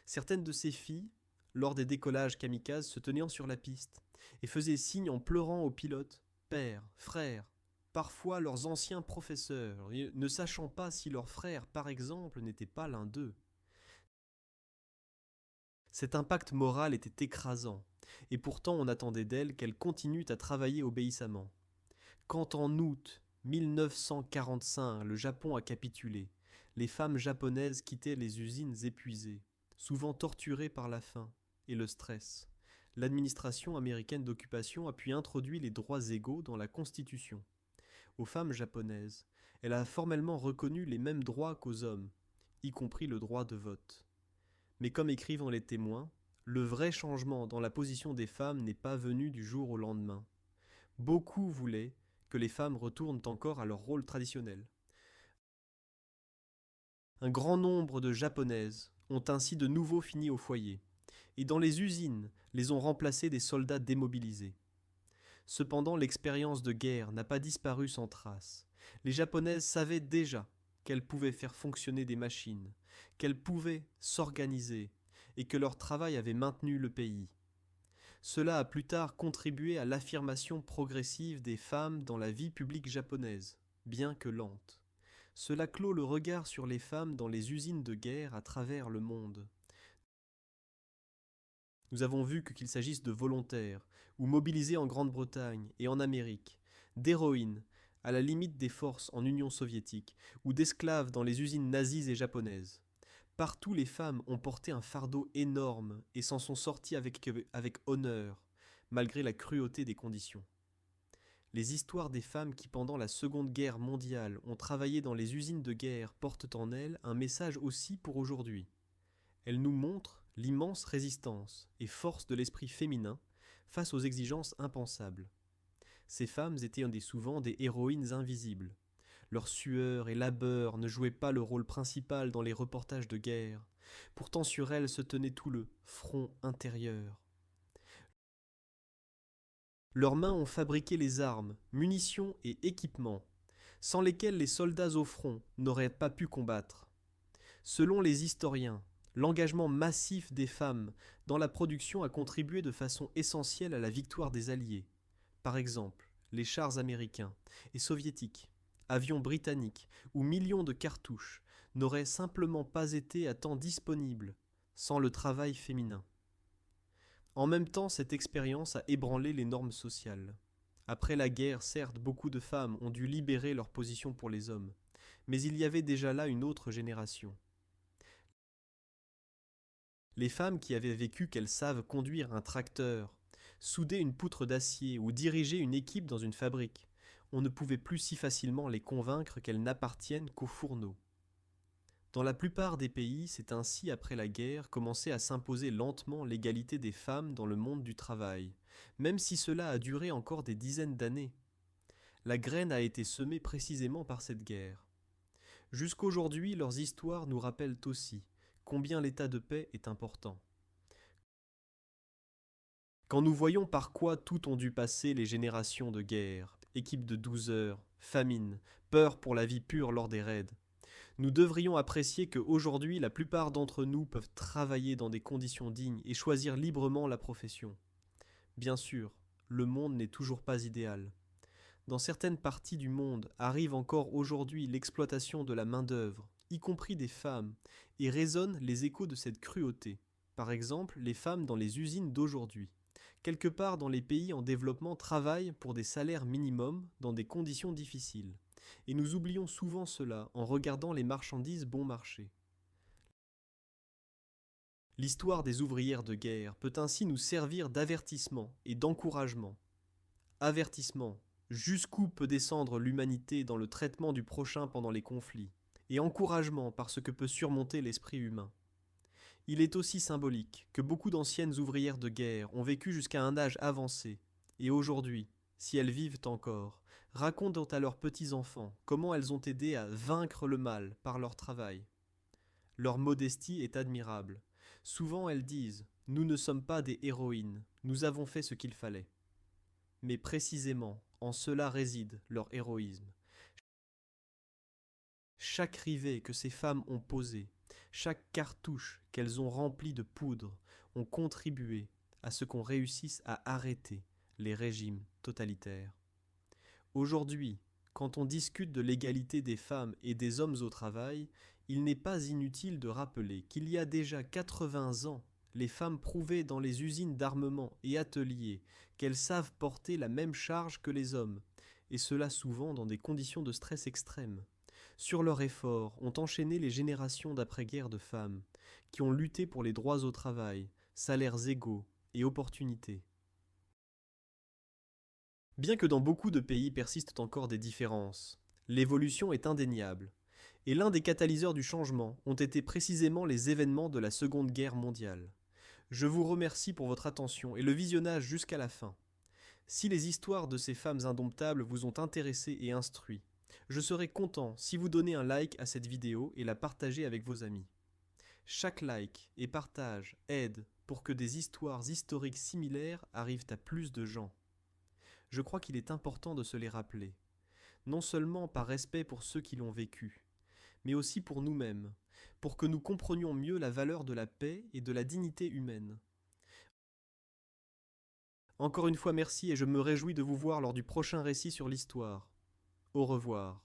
Certaines de ces filles, lors des décollages kamikazes, se tenaient sur la piste, et faisaient signe en pleurant aux pilotes, pères, frères, parfois leurs anciens professeurs, ne sachant pas si leur frère, par exemple, n'était pas l'un d'eux. Cet impact moral était écrasant, et pourtant on attendait d'elles qu'elles continuent à travailler obéissamment. Quand en août 1945 le Japon a capitulé, les femmes japonaises quittaient les usines épuisées, souvent torturées par la faim et le stress. L'administration américaine d'occupation a pu introduire les droits égaux dans la Constitution. Aux femmes japonaises, elle a formellement reconnu les mêmes droits qu'aux hommes, y compris le droit de vote. Mais comme écrivent les témoins, le vrai changement dans la position des femmes n'est pas venu du jour au lendemain. Beaucoup voulaient que les femmes retournent encore à leur rôle traditionnel. Un grand nombre de japonaises ont ainsi de nouveau fini au foyer, et dans les usines les ont remplacées des soldats démobilisés. Cependant, l'expérience de guerre n'a pas disparu sans trace. Les japonaises savaient déjà qu'elles pouvaient faire fonctionner des machines, qu'elles pouvaient s'organiser, et que leur travail avait maintenu le pays. Cela a plus tard contribué à l'affirmation progressive des femmes dans la vie publique japonaise, bien que lente. Cela clôt le regard sur les femmes dans les usines de guerre à travers le monde. Nous avons vu qu'il s'agisse de volontaires, ou mobilisés en Grande-Bretagne et en Amérique, d'héroïnes, à la limite des forces en Union soviétique, ou d'esclaves dans les usines nazies et japonaises. Partout les femmes ont porté un fardeau énorme et s'en sont sorties avec honneur, malgré la cruauté des conditions. Les histoires des femmes qui pendant la Seconde Guerre mondiale ont travaillé dans les usines de guerre portent en elles un message aussi pour aujourd'hui. Elles nous montrent l'immense résistance et force de l'esprit féminin face aux exigences impensables. Ces femmes étaient souvent des héroïnes invisibles. Leur sueur et labeur ne jouaient pas le rôle principal dans les reportages de guerre. Pourtant sur elles se tenait tout le front intérieur. Leurs mains ont fabriqué les armes, munitions et équipements, sans lesquels les soldats au front n'auraient pas pu combattre. Selon les historiens, l'engagement massif des femmes dans la production a contribué de façon essentielle à la victoire des Alliés. Par exemple, les chars américains et soviétiques, avions britanniques ou millions de cartouches n'auraient simplement pas été à temps disponibles sans le travail féminin. En même temps, cette expérience a ébranlé les normes sociales. Après la guerre, certes, beaucoup de femmes ont dû libérer leur position pour les hommes, mais il y avait déjà là une autre génération. Les femmes qui avaient vécu qu'elles savent conduire un tracteur, souder une poutre d'acier ou diriger une équipe dans une fabrique, on ne pouvait plus si facilement les convaincre qu'elles n'appartiennent qu'aux fourneaux. Dans la plupart des pays, c'est ainsi après la guerre commencé à s'imposer lentement l'égalité des femmes dans le monde du travail, même si cela a duré encore des dizaines d'années. La graine a été semée précisément par cette guerre. Jusqu'aujourd'hui, leurs histoires nous rappellent aussi combien l'état de paix est important. Quand nous voyons par quoi tout ont dû passer les générations de guerre, équipes de 12 heures, famine, peur pour la vie pure lors des raids, nous devrions apprécier qu'aujourd'hui la plupart d'entre nous peuvent travailler dans des conditions dignes et choisir librement la profession. Bien sûr, le monde n'est toujours pas idéal. Dans certaines parties du monde arrive encore aujourd'hui l'exploitation de la main-d'œuvre, y compris des femmes, et résonnent les échos de cette cruauté. Par exemple, les femmes dans les usines d'aujourd'hui. Quelque part dans les pays en développement travaillent pour des salaires minimums dans des conditions difficiles. Et nous oublions souvent cela en regardant les marchandises bon marché. L'histoire des ouvrières de guerre peut ainsi nous servir d'avertissement et d'encouragement. Avertissement, jusqu'où peut descendre l'humanité dans le traitement du prochain pendant les conflits, et encouragement par ce que peut surmonter l'esprit humain. Il est aussi symbolique que beaucoup d'anciennes ouvrières de guerre ont vécu jusqu'à un âge avancé, et aujourd'hui, si elles vivent encore, racontent à leurs petits-enfants comment elles ont aidé à vaincre le mal par leur travail. Leur modestie est admirable. Souvent elles disent « Nous ne sommes pas des héroïnes, nous avons fait ce qu'il fallait ». Mais précisément, en cela réside leur héroïsme. Chaque rivet que ces femmes ont posé, chaque cartouche qu'elles ont remplie de poudre, ont contribué à ce qu'on réussisse à arrêter les régimes totalitaires. Aujourd'hui, quand on discute de l'égalité des femmes et des hommes au travail, il n'est pas inutile de rappeler qu'il y a déjà 80 ans, les femmes prouvaient dans les usines d'armement et ateliers qu'elles savent porter la même charge que les hommes, et cela souvent dans des conditions de stress extrêmes. Sur leur effort ont enchaîné les générations d'après-guerre de femmes, qui ont lutté pour les droits au travail, salaires égaux et opportunités. Bien que dans beaucoup de pays persistent encore des différences, l'évolution est indéniable, Et l'un des catalyseurs du changement ont été précisément les événements de la Seconde Guerre mondiale. Je vous remercie pour votre attention et le visionnage jusqu'à la fin. Si les histoires de ces femmes indomptables vous ont intéressé et instruit, je serai content si vous donnez un like à cette vidéo et la partagez avec vos amis. Chaque like et partage aide pour que des histoires historiques similaires arrivent à plus de gens. Je crois qu'il est important de se les rappeler, non seulement par respect pour ceux qui l'ont vécu, mais aussi pour nous-mêmes, pour que nous comprenions mieux la valeur de la paix et de la dignité humaine. Encore une fois merci et je me réjouis de vous voir lors du prochain récit sur l'histoire. Au revoir.